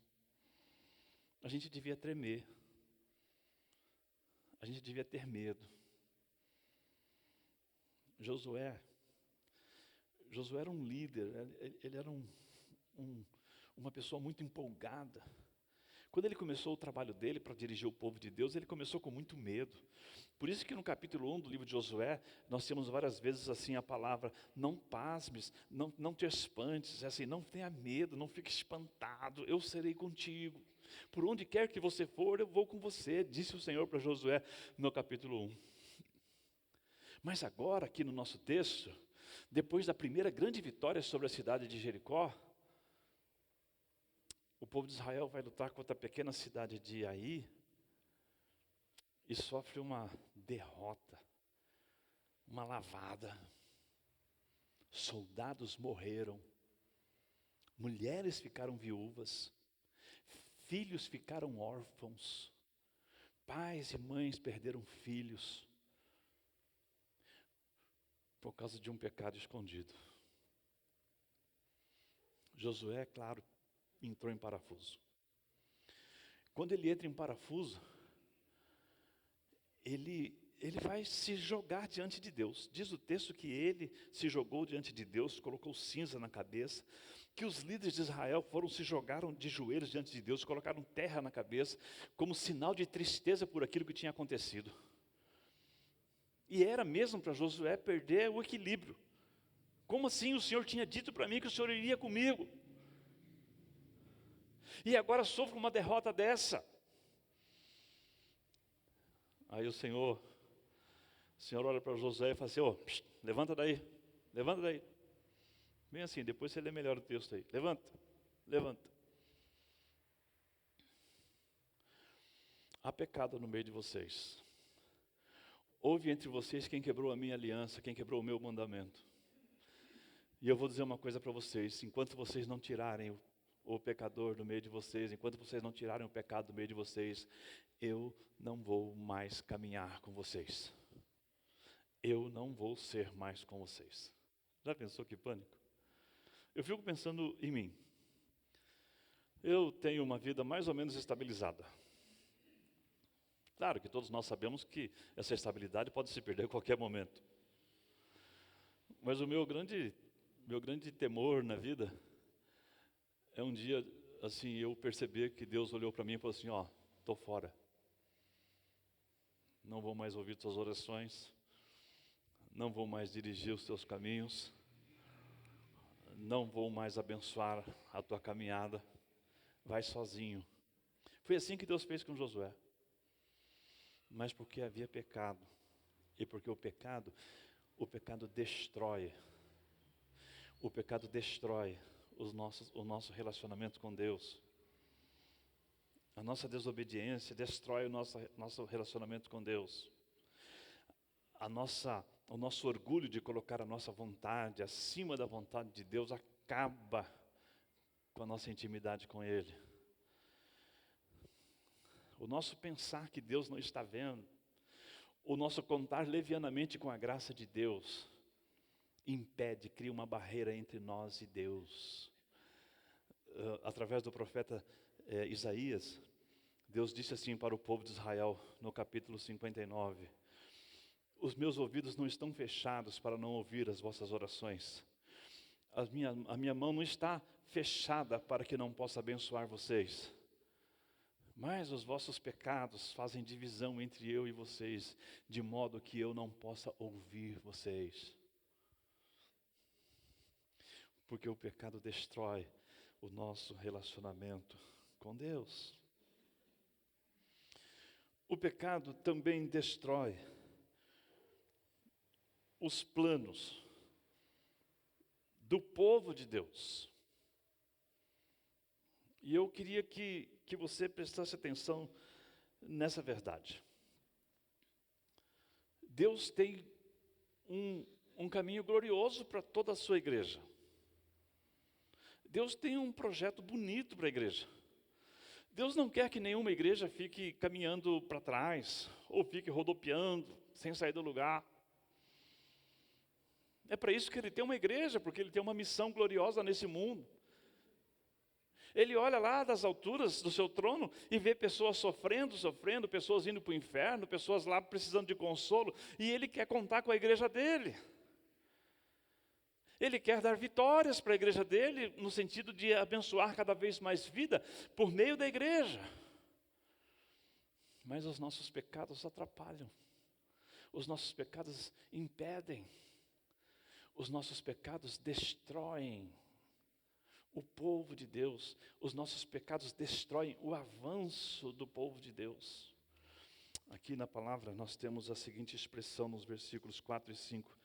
a gente devia tremer, a gente devia ter medo. Josué era um líder, ele era uma pessoa muito empolgada. Quando ele começou o trabalho dele para dirigir o povo de Deus, ele começou com muito medo. Por isso que no capítulo 1 do livro de Josué, nós temos várias vezes assim a palavra, não pasmes, não te espantes, é assim, não tenha medo, não fique espantado, eu serei contigo. Por onde quer que você for, eu vou com você, disse o Senhor para Josué no capítulo 1. Mas agora, aqui no nosso texto, depois da primeira grande vitória sobre a cidade de Jericó, o povo de Israel vai lutar contra a pequena cidade de Ai e sofre uma derrota, uma lavada. Soldados morreram, mulheres ficaram viúvas, filhos ficaram órfãos, pais e mães perderam filhos por causa de um pecado escondido. Josué, claro, entrou em parafuso. Quando ele entra em parafuso, ele vai se jogar diante de Deus. Diz o texto que ele se jogou diante de Deus, colocou cinza na cabeça, que os líderes de Israel se jogaram de joelhos diante de Deus, colocaram terra na cabeça, como sinal de tristeza por aquilo que tinha acontecido. E era mesmo para Josué perder o equilíbrio. Como assim? O Senhor tinha dito para mim que o Senhor iria comigo. E agora sofro uma derrota dessa. Aí o Senhor olha para Josué e fala assim, levanta daí. Bem assim, depois você lê melhor o texto aí. Levanta. Há pecado no meio de vocês. Houve entre vocês quem quebrou a minha aliança, quem quebrou o meu mandamento. E eu vou dizer uma coisa para vocês, enquanto vocês não tirarem o pecador do meio de vocês, enquanto vocês não tirarem o pecado do meio de vocês, eu não vou mais caminhar com vocês. Eu não vou ser mais com vocês. Já pensou que pânico? Eu fico pensando em mim. Eu tenho uma vida mais ou menos estabilizada. Claro que todos nós sabemos que essa estabilidade pode se perder a qualquer momento. Mas o meu grande temor na vida é um dia, assim, eu perceber que Deus olhou para mim e falou assim, estou fora. Não vou mais ouvir tuas orações, não vou mais dirigir os teus caminhos, não vou mais abençoar a tua caminhada, vai sozinho. Foi assim que Deus fez com Josué. Mas porque havia pecado, e porque o pecado destrói. O pecado destrói o nosso relacionamento com Deus. A nossa desobediência destrói o nosso relacionamento com Deus. O nosso orgulho de colocar a nossa vontade acima da vontade de Deus acaba com a nossa intimidade com Ele. O nosso pensar que Deus não está vendo, o nosso contar levianamente com a graça de Deus, cria uma barreira entre nós e Deus. Através do profeta Isaías, Deus disse assim para o povo de Israel, no capítulo 59, os meus ouvidos não estão fechados para não ouvir as vossas orações. A minha mão não está fechada para que não possa abençoar vocês. Mas os vossos pecados fazem divisão entre eu e vocês, de modo que eu não possa ouvir vocês. Porque o pecado destrói o nosso relacionamento com Deus. O pecado também destrói os planos do povo de Deus. E eu queria que você prestasse atenção nessa verdade. Deus tem um caminho glorioso para toda a sua igreja. Deus tem um projeto bonito para a igreja. Deus não quer que nenhuma igreja fique caminhando para trás, ou fique rodopiando, sem sair do lugar. É para isso que Ele tem uma igreja, porque Ele tem uma missão gloriosa nesse mundo. Ele olha lá das alturas do seu trono e vê pessoas sofrendo, pessoas indo para o inferno, pessoas lá precisando de consolo, e ele quer contar com a igreja dele. Ele quer dar vitórias para a igreja dele, no sentido de abençoar cada vez mais vida por meio da igreja. Mas os nossos pecados atrapalham, os nossos pecados impedem, os nossos pecados destroem o povo de Deus, os nossos pecados destroem o avanço do povo de Deus. Aqui na palavra nós temos a seguinte expressão nos versículos 4 e 5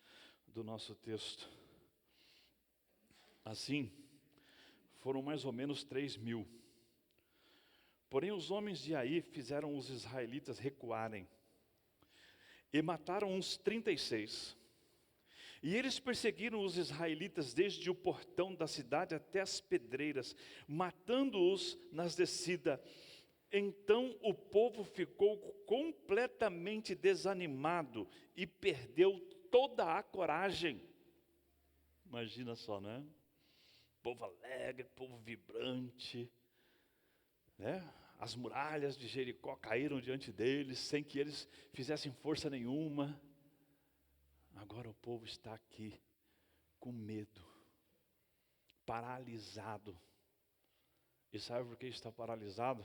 do nosso texto. Assim, foram mais ou menos 3.000. Porém os homens de Ai fizeram os israelitas recuarem e mataram uns 36. E eles perseguiram os israelitas desde o portão da cidade até as pedreiras, matando-os nas descidas. Então o povo ficou completamente desanimado e perdeu toda a coragem. Imagina só, né? Povo alegre, povo vibrante, né? As muralhas de Jericó caíram diante deles, sem que eles fizessem força nenhuma. Agora o povo está aqui, com medo, paralisado. E sabe por que está paralisado?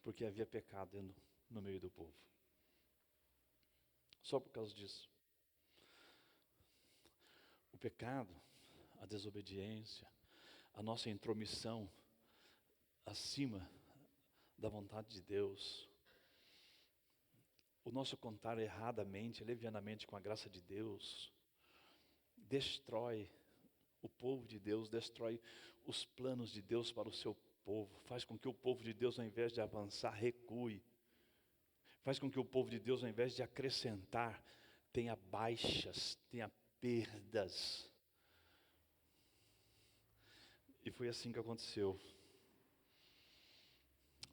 Porque havia pecado no meio do povo. Só por causa disso. O pecado, a desobediência, a nossa intromissão acima da vontade de Deus, o nosso contar erradamente, levianamente com a graça de Deus, destrói o povo de Deus, destrói os planos de Deus para o seu povo, faz com que o povo de Deus, ao invés de avançar, recue, faz com que o povo de Deus, ao invés de acrescentar, tenha baixas, tenha perdas. E foi assim que aconteceu.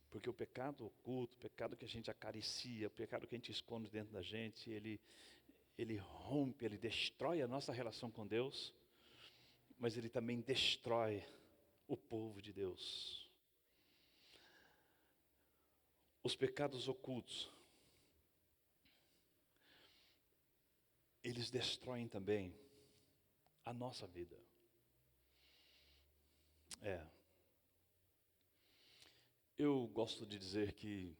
Porque o pecado oculto, o pecado que a gente acaricia, o pecado que a gente esconde dentro da gente, ele rompe, ele destrói a nossa relação com Deus, mas ele também destrói o povo de Deus. Os pecados ocultos, eles destroem também a nossa vida. Eu gosto de dizer que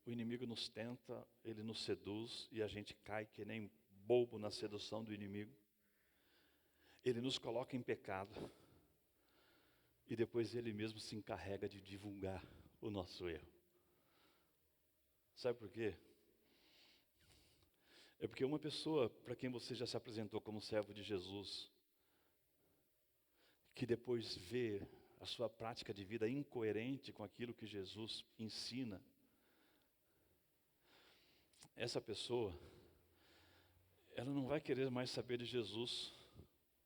o inimigo nos tenta, ele nos seduz e a gente cai que nem bobo na sedução do inimigo. Ele nos coloca em pecado e depois ele mesmo se encarrega de divulgar o nosso erro. Sabe por quê? É porque uma pessoa para quem você já se apresentou como servo de Jesus, que depois vê a sua prática de vida incoerente com aquilo que Jesus ensina, essa pessoa, ela não vai querer mais saber de Jesus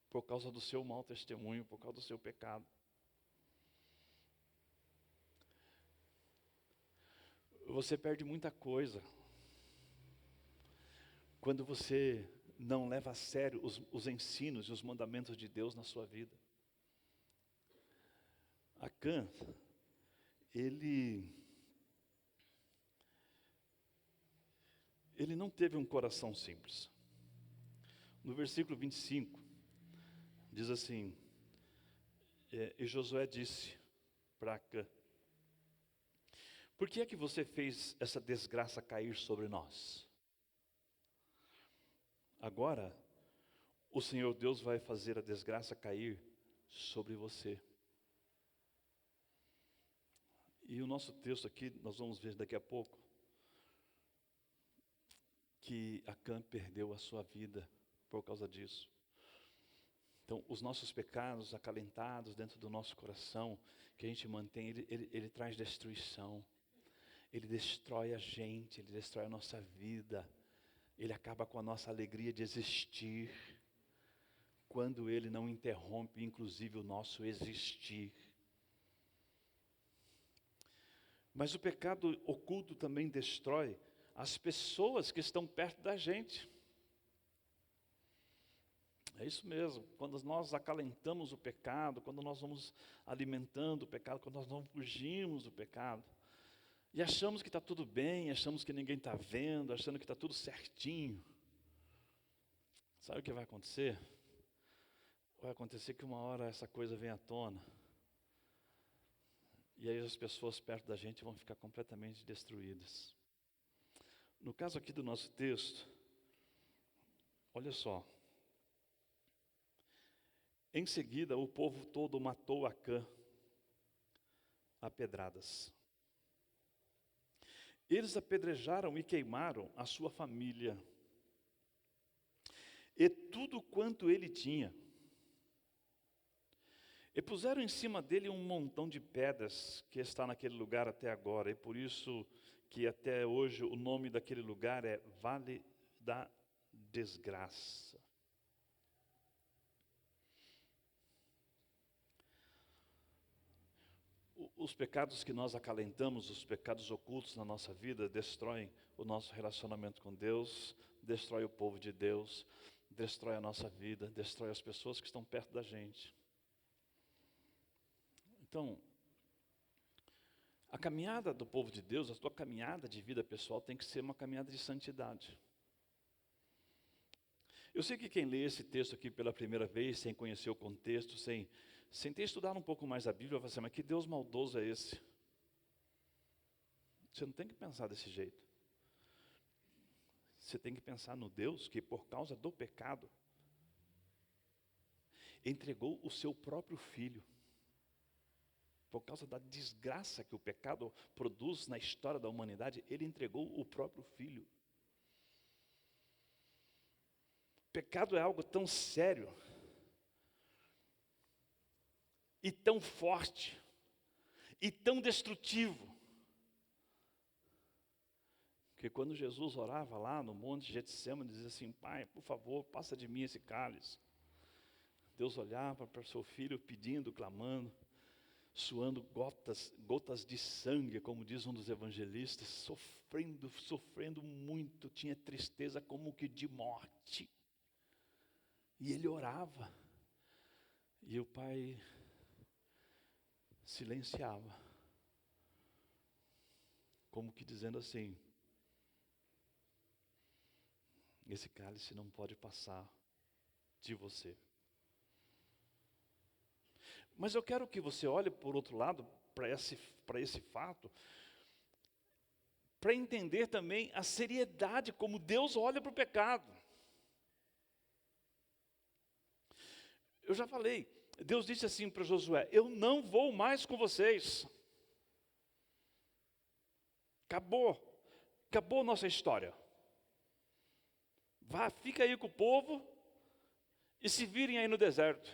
por causa do seu mau testemunho, por causa do seu pecado. Você perde muita coisa quando você não leva a sério os ensinos e os mandamentos de Deus na sua vida. Acã, ele não teve um coração simples. No versículo 25, diz assim, e Josué disse para Acã: por que é que você fez essa desgraça cair sobre nós? Agora, o Senhor Deus vai fazer a desgraça cair sobre você. E o nosso texto aqui, nós vamos ver daqui a pouco, que Acã perdeu a sua vida por causa disso. Então, os nossos pecados acalentados dentro do nosso coração, que a gente mantém, ele traz destruição. Ele destrói a gente, ele destrói a nossa vida. Ele acaba com a nossa alegria de existir, quando ele não interrompe, inclusive, o nosso existir. Mas o pecado oculto também destrói as pessoas que estão perto da gente. É isso mesmo. Quando nós acalentamos o pecado, quando nós vamos alimentando o pecado, quando nós não fugimos do pecado, e achamos que está tudo bem, achamos que ninguém está vendo, achando que está tudo certinho, sabe o que vai acontecer? Vai acontecer que uma hora essa coisa vem à tona, e aí as pessoas perto da gente vão ficar completamente destruídas. No caso aqui do nosso texto, olha só. Em seguida, o povo todo matou Acã a pedradas. Eles apedrejaram e queimaram a sua família e tudo quanto ele tinha. E puseram em cima dele um montão de pedras que está naquele lugar até agora. E por isso que até hoje o nome daquele lugar é Vale da Desgraça. Os pecados que nós acalentamos, os pecados ocultos na nossa vida, destroem o nosso relacionamento com Deus, destrói o povo de Deus, destrói a nossa vida, destrói as pessoas que estão perto da gente. Então, a caminhada do povo de Deus, a tua caminhada de vida pessoal tem que ser uma caminhada de santidade. Eu sei que quem lê esse texto aqui pela primeira vez, sem conhecer o contexto, sem ter estudado um pouco mais a Bíblia, vai dizer, mas que Deus maldoso é esse? Você não tem que pensar desse jeito. Você tem que pensar no Deus que, por causa do pecado, entregou o seu próprio filho. Por causa da desgraça que o pecado produz na história da humanidade, ele entregou o próprio filho. Pecado é algo tão sério e tão forte e tão destrutivo que quando Jesus orava lá no monte de Getsêmani, dizia assim, Pai, por favor, passa de mim esse cálice. Deus olhava para o seu filho pedindo, clamando, suando gotas de sangue, como diz um dos evangelistas, sofrendo muito, tinha tristeza como que de morte. E ele orava, e o pai silenciava, como que dizendo assim, esse cálice não pode passar de você. Mas eu quero que você olhe por outro lado, para esse fato, para entender também a seriedade como Deus olha para o pecado. Eu já falei, Deus disse assim para Josué, eu não vou mais com vocês. Acabou nossa história. Vá, fica aí com o povo e se virem aí no deserto.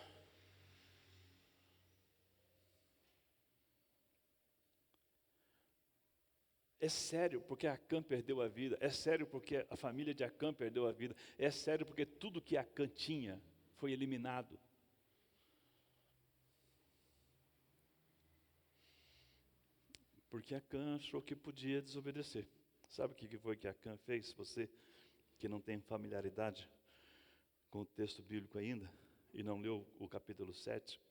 É sério porque Acã perdeu a vida, é sério porque a família de Acã perdeu a vida, é sério porque tudo que Acã tinha foi eliminado. Porque Acã achou que podia desobedecer. Sabe o que foi que Acã fez? Você que não tem familiaridade com o texto bíblico ainda, e não leu o capítulo 7,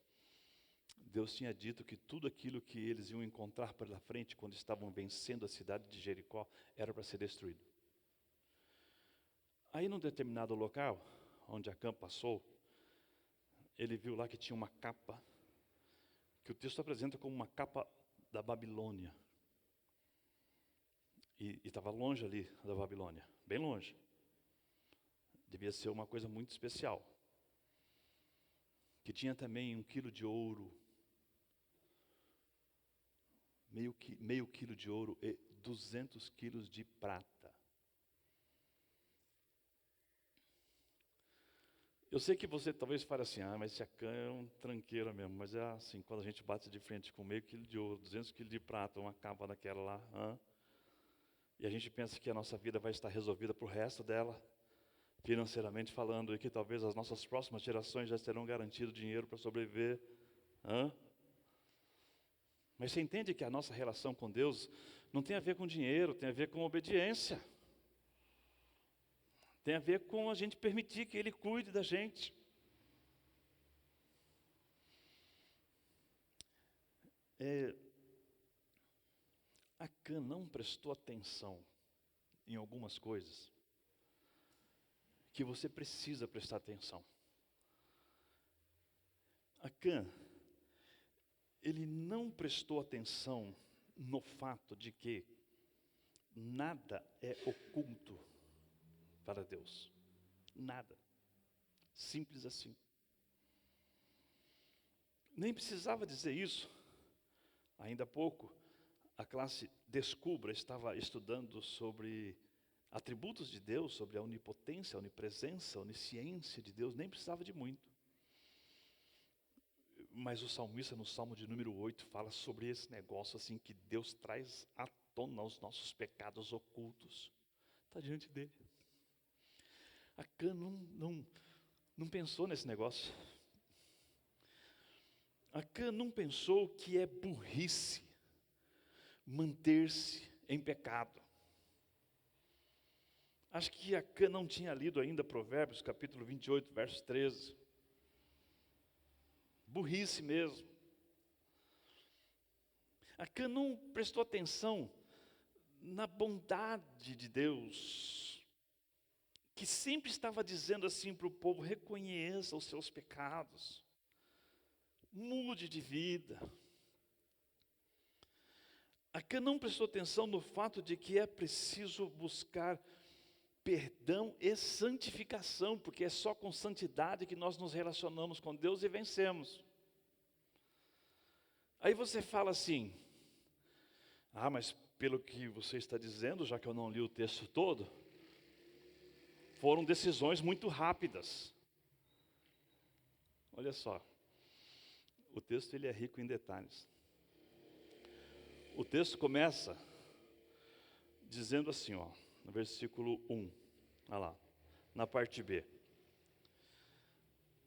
Deus tinha dito que tudo aquilo que eles iam encontrar pela frente, quando estavam vencendo a cidade de Jericó, era para ser destruído. Aí num determinado local, onde Acã passou, ele viu lá que tinha uma capa, que o texto apresenta como uma capa da Babilônia. E estava longe ali da Babilônia, bem longe. Devia ser uma coisa muito especial. Que tinha também 1 quilo de ouro, meio quilo de ouro e 200 quilos de prata. Eu sei que você talvez fale assim, mas esse Acã é um tranqueiro mesmo. Mas é assim, quando a gente bate de frente com meio quilo de ouro, 200 quilos de prata, uma capa daquela lá, e a gente pensa que a nossa vida vai estar resolvida para o resto dela, financeiramente falando, e que talvez as nossas próximas gerações já terão garantido dinheiro para sobreviver. Mas você entende que a nossa relação com Deus não tem a ver com dinheiro, tem a ver com obediência. Tem a ver com a gente permitir que Ele cuide da gente. Acã não prestou atenção em algumas coisas que você precisa prestar atenção. Acã, ele não prestou atenção no fato de que nada é oculto para Deus. Nada. Simples assim. Nem precisava dizer isso. Ainda há pouco, a classe Descubra estava estudando sobre atributos de Deus, sobre a onipotência, a onipresença, a onisciência de Deus. Nem precisava de muito. Mas o salmista, no Salmo de número 8, fala sobre esse negócio assim, que Deus traz à tona os nossos pecados ocultos. Está diante dele. Acã não pensou nesse negócio. Acã não pensou que é burrice manter-se em pecado. Acho que Acã não tinha lido ainda Provérbios, capítulo 28, verso 13. Burrice mesmo. Acã não prestou atenção na bondade de Deus, que sempre estava dizendo assim para o povo: reconheça os seus pecados, mude de vida. Acã não prestou atenção no fato de que é preciso buscar perdão e santificação, porque é só com santidade que nós nos relacionamos com Deus e vencemos. Aí você fala assim: mas pelo que você está dizendo, já que eu não li o texto todo, foram decisões muito rápidas. Olha só, o texto ele é rico em detalhes. O texto começa dizendo assim, no versículo 1, olha lá, na parte B.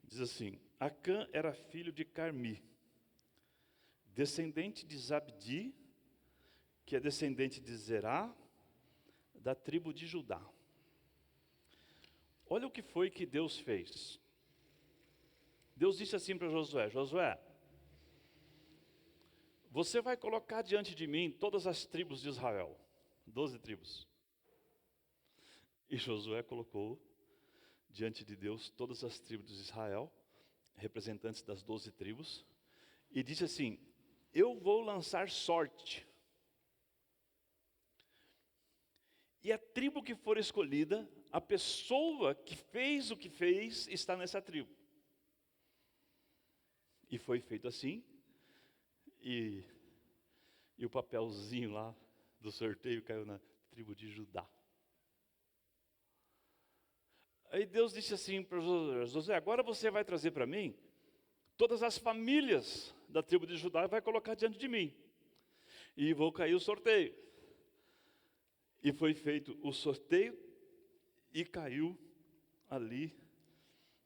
Diz assim: Acã era filho de Carmi, descendente de Zabdi, que é descendente de Zerá, da tribo de Judá. Olha o que foi que Deus fez. Deus disse assim para Josué: Josué, você vai colocar diante de mim todas as tribos de Israel, 12 tribos. E Josué colocou diante de Deus todas as tribos de Israel, representantes das 12 tribos, e disse assim: eu vou lançar sorte. E a tribo que for escolhida, a pessoa que fez o que fez, está nessa tribo. E foi feito assim, e o papelzinho lá do sorteio caiu na tribo de Judá. Aí Deus disse assim para Josué: agora você vai trazer para mim todas as famílias da tribo de Judá e vai colocar diante de mim. E vou cair o sorteio. E foi feito o sorteio e caiu ali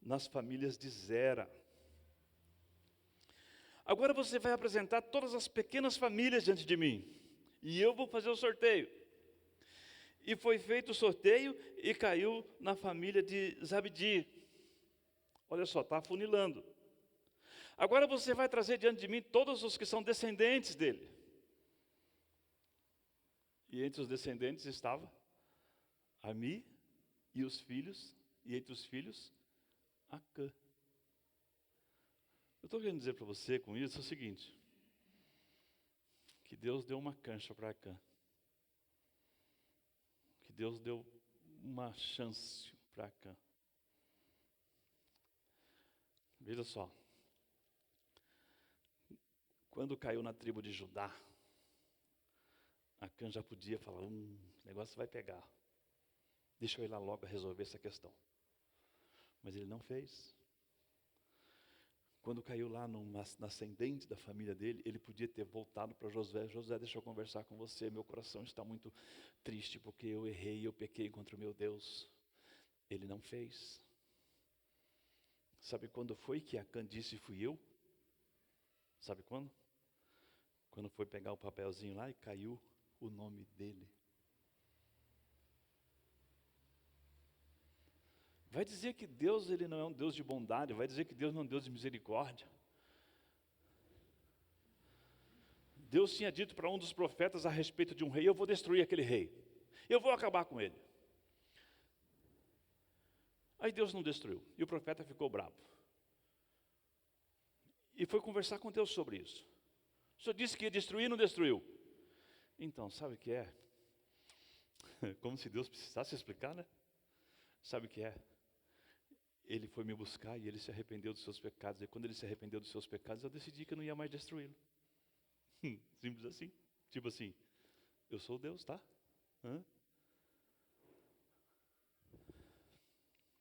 nas famílias de Zera. Agora você vai apresentar todas as pequenas famílias diante de mim. E eu vou fazer o sorteio. E foi feito o sorteio e caiu na família de Zabdi. Olha só, está afunilando. Agora você vai trazer diante de mim todos os que são descendentes dele. E entre os descendentes estava Ami e os filhos, e entre os filhos, Acã. Eu estou querendo dizer para você com isso o seguinte: que Deus deu uma cancha para Acã. Que Deus deu uma chance para Acã. Veja só. Quando caiu na tribo de Judá, Acã já podia falar: o negócio vai pegar. Deixa eu ir lá logo resolver essa questão. Mas ele não fez. Quando caiu lá na ascendente da família dele, ele podia ter voltado para Josué: Josué, deixa eu conversar com você, meu coração está muito triste porque eu errei, eu pequei contra o meu Deus. Ele não fez. Sabe quando foi que Acã disse: fui eu? Sabe quando? Quando foi pegar o papelzinho lá e caiu o nome dele. Vai dizer que Deus ele não é um Deus de bondade, vai dizer que Deus não é um Deus de misericórdia. Deus tinha dito para um dos profetas a respeito de um rei: eu vou destruir aquele rei, eu vou acabar com ele. Aí Deus não destruiu, e o profeta ficou bravo. E foi conversar com Deus sobre isso. O Senhor disse que ia destruir, não destruiu. Então, sabe o que é? Como se Deus precisasse explicar, né? Sabe o que é? Ele foi me buscar e ele se arrependeu dos seus pecados. E quando ele se arrependeu dos seus pecados, eu decidi que eu não ia mais destruí-lo. Simples assim. Tipo assim, eu sou Deus, tá? Hã?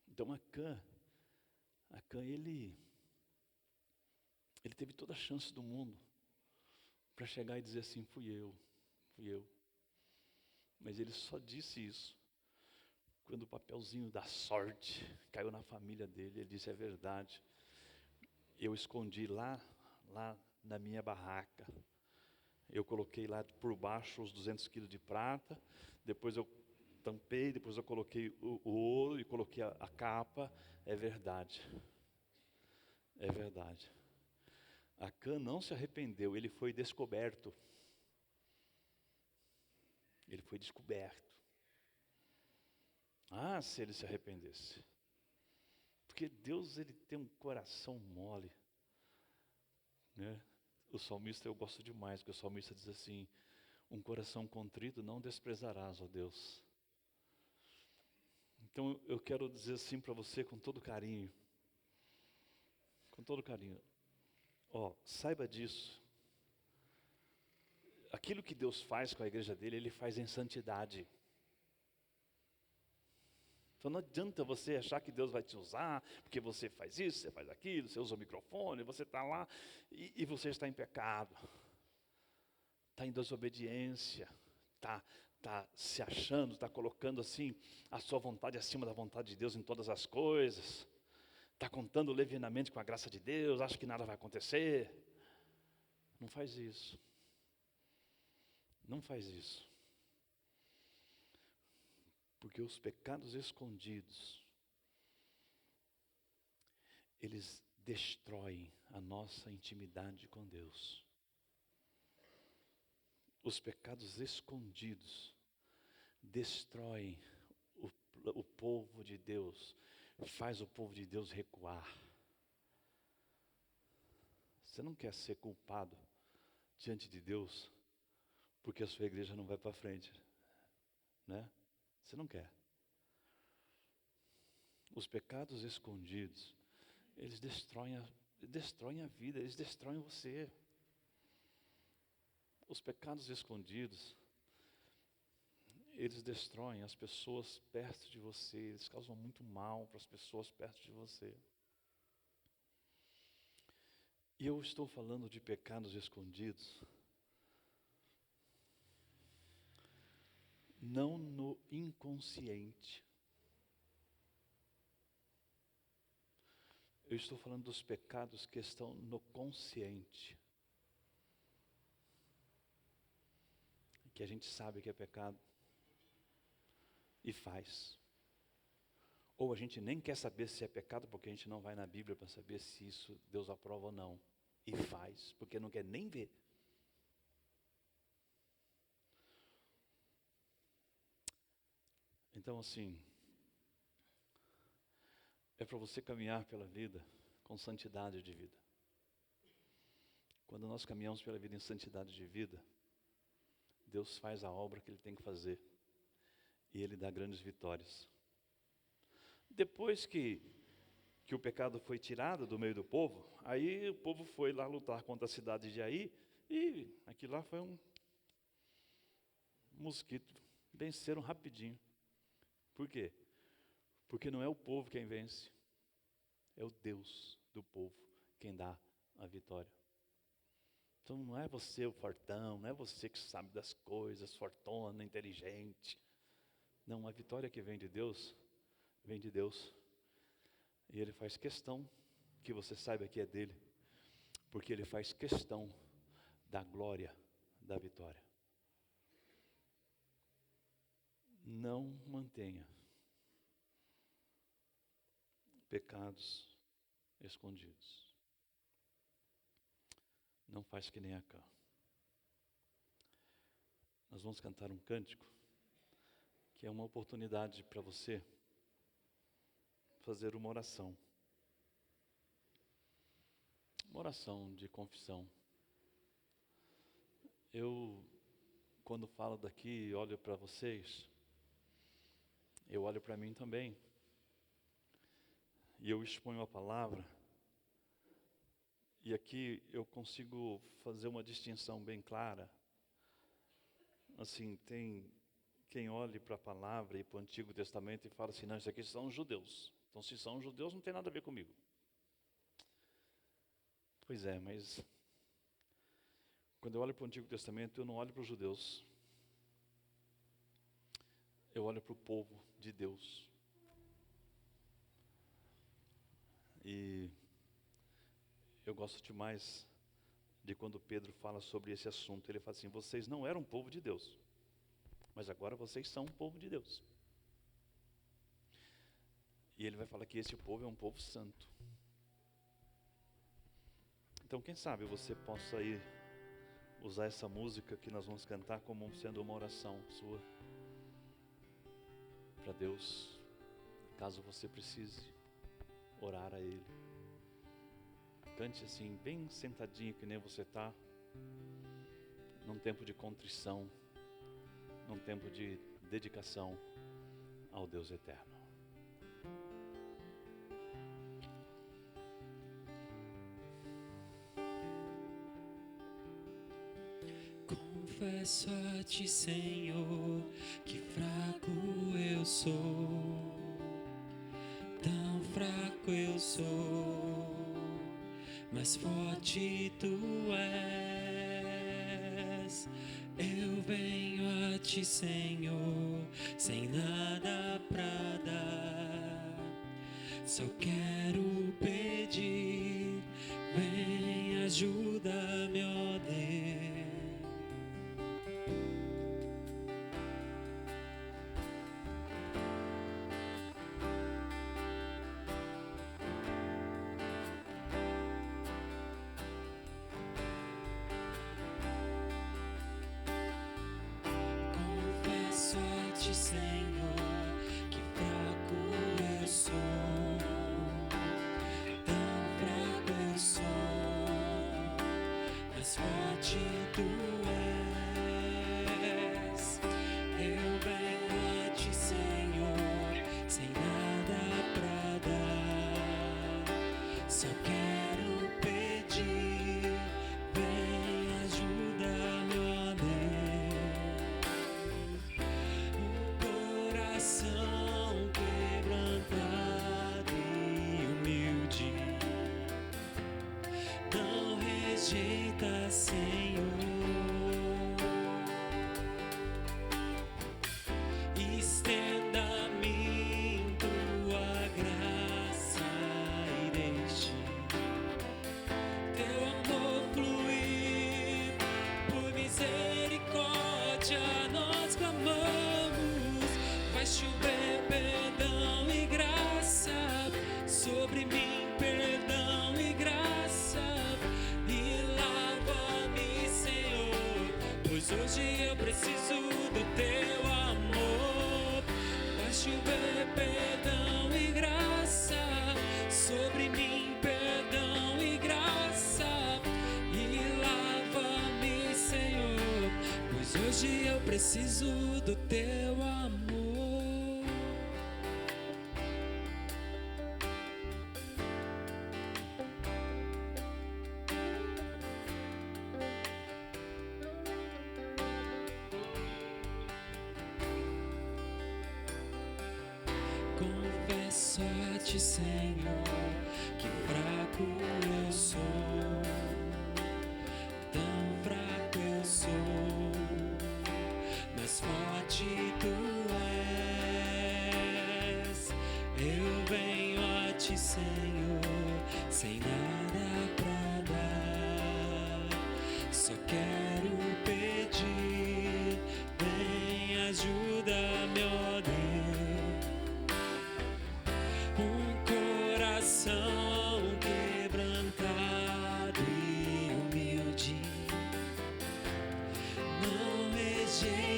Então Acã, ele teve toda a chance do mundo para chegar e dizer assim: fui eu. Mas ele só disse isso quando o papelzinho da sorte caiu na família dele. Ele disse: é verdade, eu escondi lá na minha barraca. Eu coloquei lá por baixo os 200 quilos de prata, depois eu tampei, depois eu coloquei o ouro e coloquei a capa. É verdade. Acã não se arrependeu, ele foi descoberto. Ele foi descoberto. Ah, se ele se arrependesse. Porque Deus, ele tem um coração mole, né? O salmista, eu gosto demais, porque o salmista diz assim: um coração contrito não desprezarás, ó Deus. Então eu quero dizer assim para você com todo carinho, saiba disso. Aquilo que Deus faz com a igreja dele, ele faz em santidade. Então não adianta você achar que Deus vai te usar, porque você faz isso, você faz aquilo, você usa o microfone, você está lá e você está em pecado, está em desobediência, está se achando, está colocando assim a sua vontade acima da vontade de Deus em todas as coisas, está contando levianamente com a graça de Deus, acha que nada vai acontecer. Não faz isso. Não faz isso. Porque os pecados escondidos, eles destroem a nossa intimidade com Deus. Os pecados escondidos destroem o povo de Deus, faz o povo de Deus recuar. Você não quer ser culpado diante de Deus porque a sua igreja não vai para frente, né? Você não quer. Os pecados escondidos, eles destroem a vida, eles destroem você. Os pecados escondidos, eles destroem as pessoas perto de você, eles causam muito mal para as pessoas perto de você. E eu estou falando de pecados escondidos, não no inconsciente. Eu estou falando dos pecados que estão no consciente. Que a gente sabe que é pecado e faz. Ou a gente nem quer saber se é pecado, porque a gente não vai na Bíblia para saber se isso Deus aprova ou não. E faz, porque não quer nem ver. Então assim, é para você caminhar pela vida com santidade de vida. Quando nós caminhamos pela vida em santidade de vida, Deus faz a obra que Ele tem que fazer. E Ele dá grandes vitórias. Depois que o pecado foi tirado do meio do povo, aí o povo foi lá lutar contra a cidade de Ai, e aquilo lá foi um mosquito. Venceram rapidinho. Por quê? Porque não é o povo quem vence, é o Deus do povo quem dá a vitória. Então não é você o fortão, não é você que sabe das coisas, fortuna, inteligente. Não, a vitória que vem de Deus, vem de Deus. E Ele faz questão que você saiba que é dele, porque Ele faz questão da glória da vitória. Não mantenha pecados escondidos. Não faz que nem Acã. nós vamos cantar um cântico, que é uma oportunidade para você fazer uma oração. Uma oração de confissão. Eu, quando falo daqui, olho para vocês, eu olho para mim também. E eu exponho a palavra. E aqui eu consigo fazer uma distinção bem clara. Assim, tem quem olhe para a palavra e para o Antigo Testamento e fala assim, não, isso aqui são os judeus. Então, se são judeus, não tem nada a ver comigo. Pois é, mas quando eu olho para o Antigo Testamento, eu não olho para os judeus. Eu olho para o povo de Deus. E eu gosto demais de quando Pedro fala sobre esse assunto. Ele fala assim, vocês não eram povo de Deus, mas agora vocês são povo de Deus. E ele vai falar que esse povo é um povo santo. Então, quem sabe você possa aí usar essa música que nós vamos cantar como sendo uma oração sua para Deus, caso você precise orar a Ele. Cante assim, bem sentadinho que nem você está, num tempo de contrição, num tempo de dedicação ao Deus eterno. Confesso a ti, Senhor, que fraco eu sou, tão fraco eu sou, mas forte tu és. Eu venho a ti, Senhor, sem nada pra dar, só quero pedir, vem, ajuda-me, ó Deus. Confesso a ti, Senhor, que fraco eu sou, tão fraco eu sou, mas forte tu és. Eu venho a ti, Senhor, sem nada pra dar, só quero pedir, vem, ajuda-me, ó Deus. Coração quebrantado e humilde, não rejeita, Senhor. Estenda a mim tua graça e deixe teu amor fluir. Por misericórdia nós clamamos, faz chover perdão e graça sobre mim, perdão e graça, e lava-me, Senhor, pois hoje eu preciso do teu amor. Faz chover perdão e graça sobre mim, perdão e graça, e lava-me, Senhor, pois hoje eu preciso do teu amor. Confesso a ti, Senhor, que fraco eu sou, tão fraco eu sou, mas forte tu és. Eu venho a ti, Senhor, sem nada pra dar, só quero pedir, vem, ajuda-me, ó Deus. Coração quebrantado e humilde, não rejeita.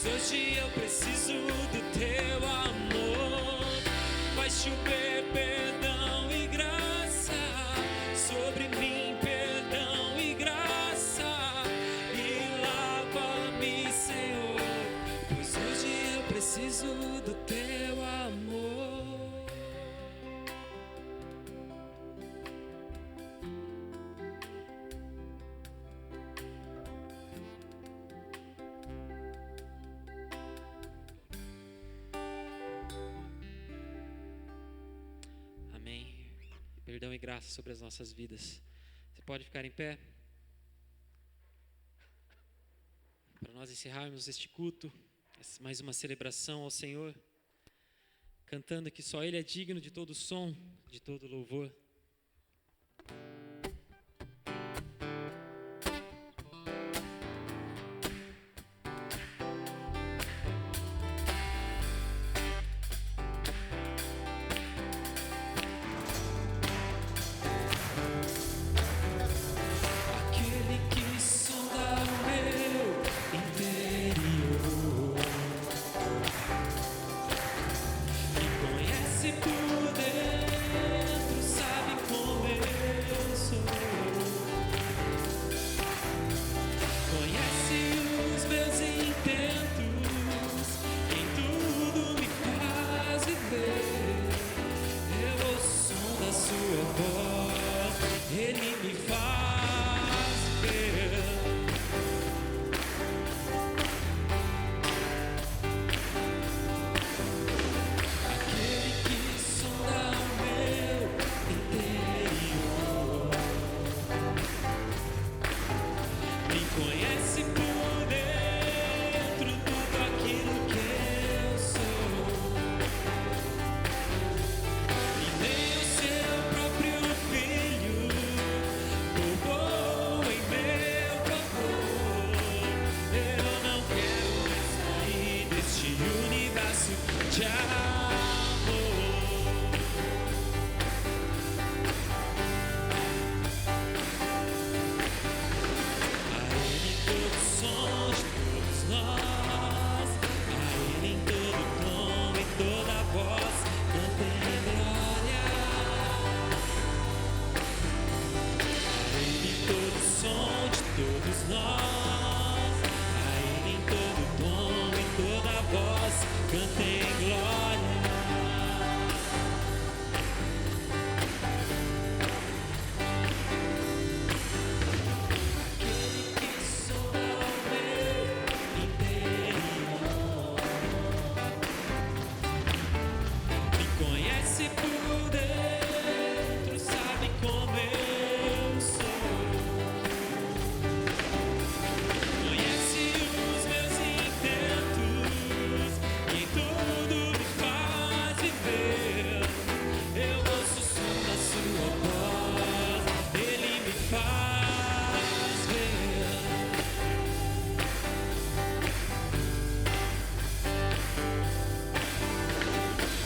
pois hoje eu preciso do teu amor. Vai chover perdão e graça sobre mim, perdão e graça, e lava-me, Senhor, pois hoje eu preciso do teu amor. Amém. Perdão e graça sobre as nossas vidas. Você pode ficar em pé? Para nós encerrarmos este culto, mais uma celebração ao Senhor, cantando que só Ele é digno de todo som, de todo louvor. Aquele que sonda o meu interior, me conhece por dentro, sabe como eu sou. Conhece os meus intentos, em tudo me faz viver. Eu ouço o som da sua voz, Ele me faz ver. Aquele que sonda o meu interior, me conhece por dentro, tudo aquilo que eu sou. E nem o seu próprio filho poupou em meu favor. Eu não quero mais sair deste universo de amor. A Ele todo som de todos nós, a Ele em todo tom e toda voz, cantem glória. A Ele todo som de todos nós, a Ele em todo tom e toda voz, cantem glória. Aquele que sonda o meu interior, me conhece por dentro, sabe como eu sou. Conhece os meus intentos, e em tudo me faz viver. Eu ouço o som da sua voz, Ele me faz ver.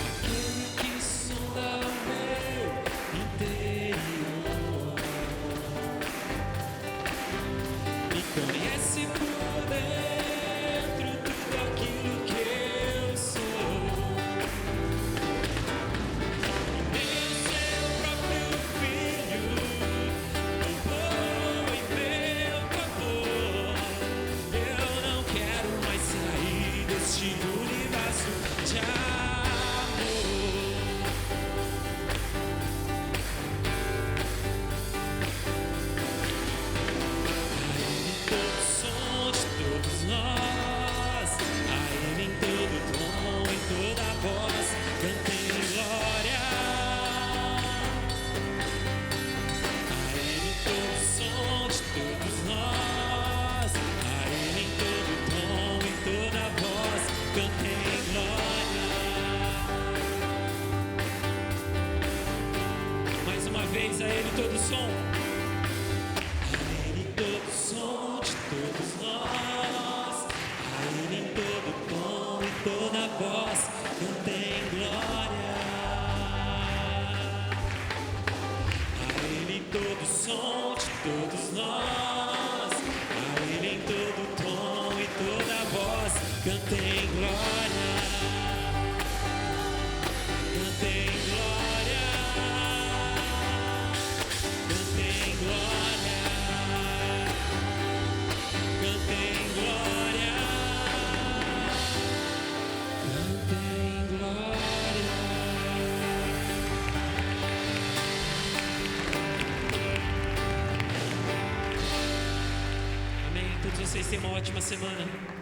Aquele que sonda o meu interior, me conhece por dentro, tudo aquilo que eu sou. E nem o seu próprio filho poupou em meu favor. Eu não quero mais sair deste universo de amor. A Ele todo som de todos nós, a Ele em todo tom e toda voz, cantem glória. A Ele todo som de todos nós, a Ele em todo tom e toda voz, cantem glória. Mais uma vez, a Ele todo som. A Ele todo som de todos nós, a Ele em todo tom e toda voz, cantem glória. A Ele todo som de todos nós, a Ele em todo tom e toda voz, cantem Cantem glória, cantem glória, cantem glória, cantem glória, cantem glória. Amém. Todos vocês tenham uma ótima semana.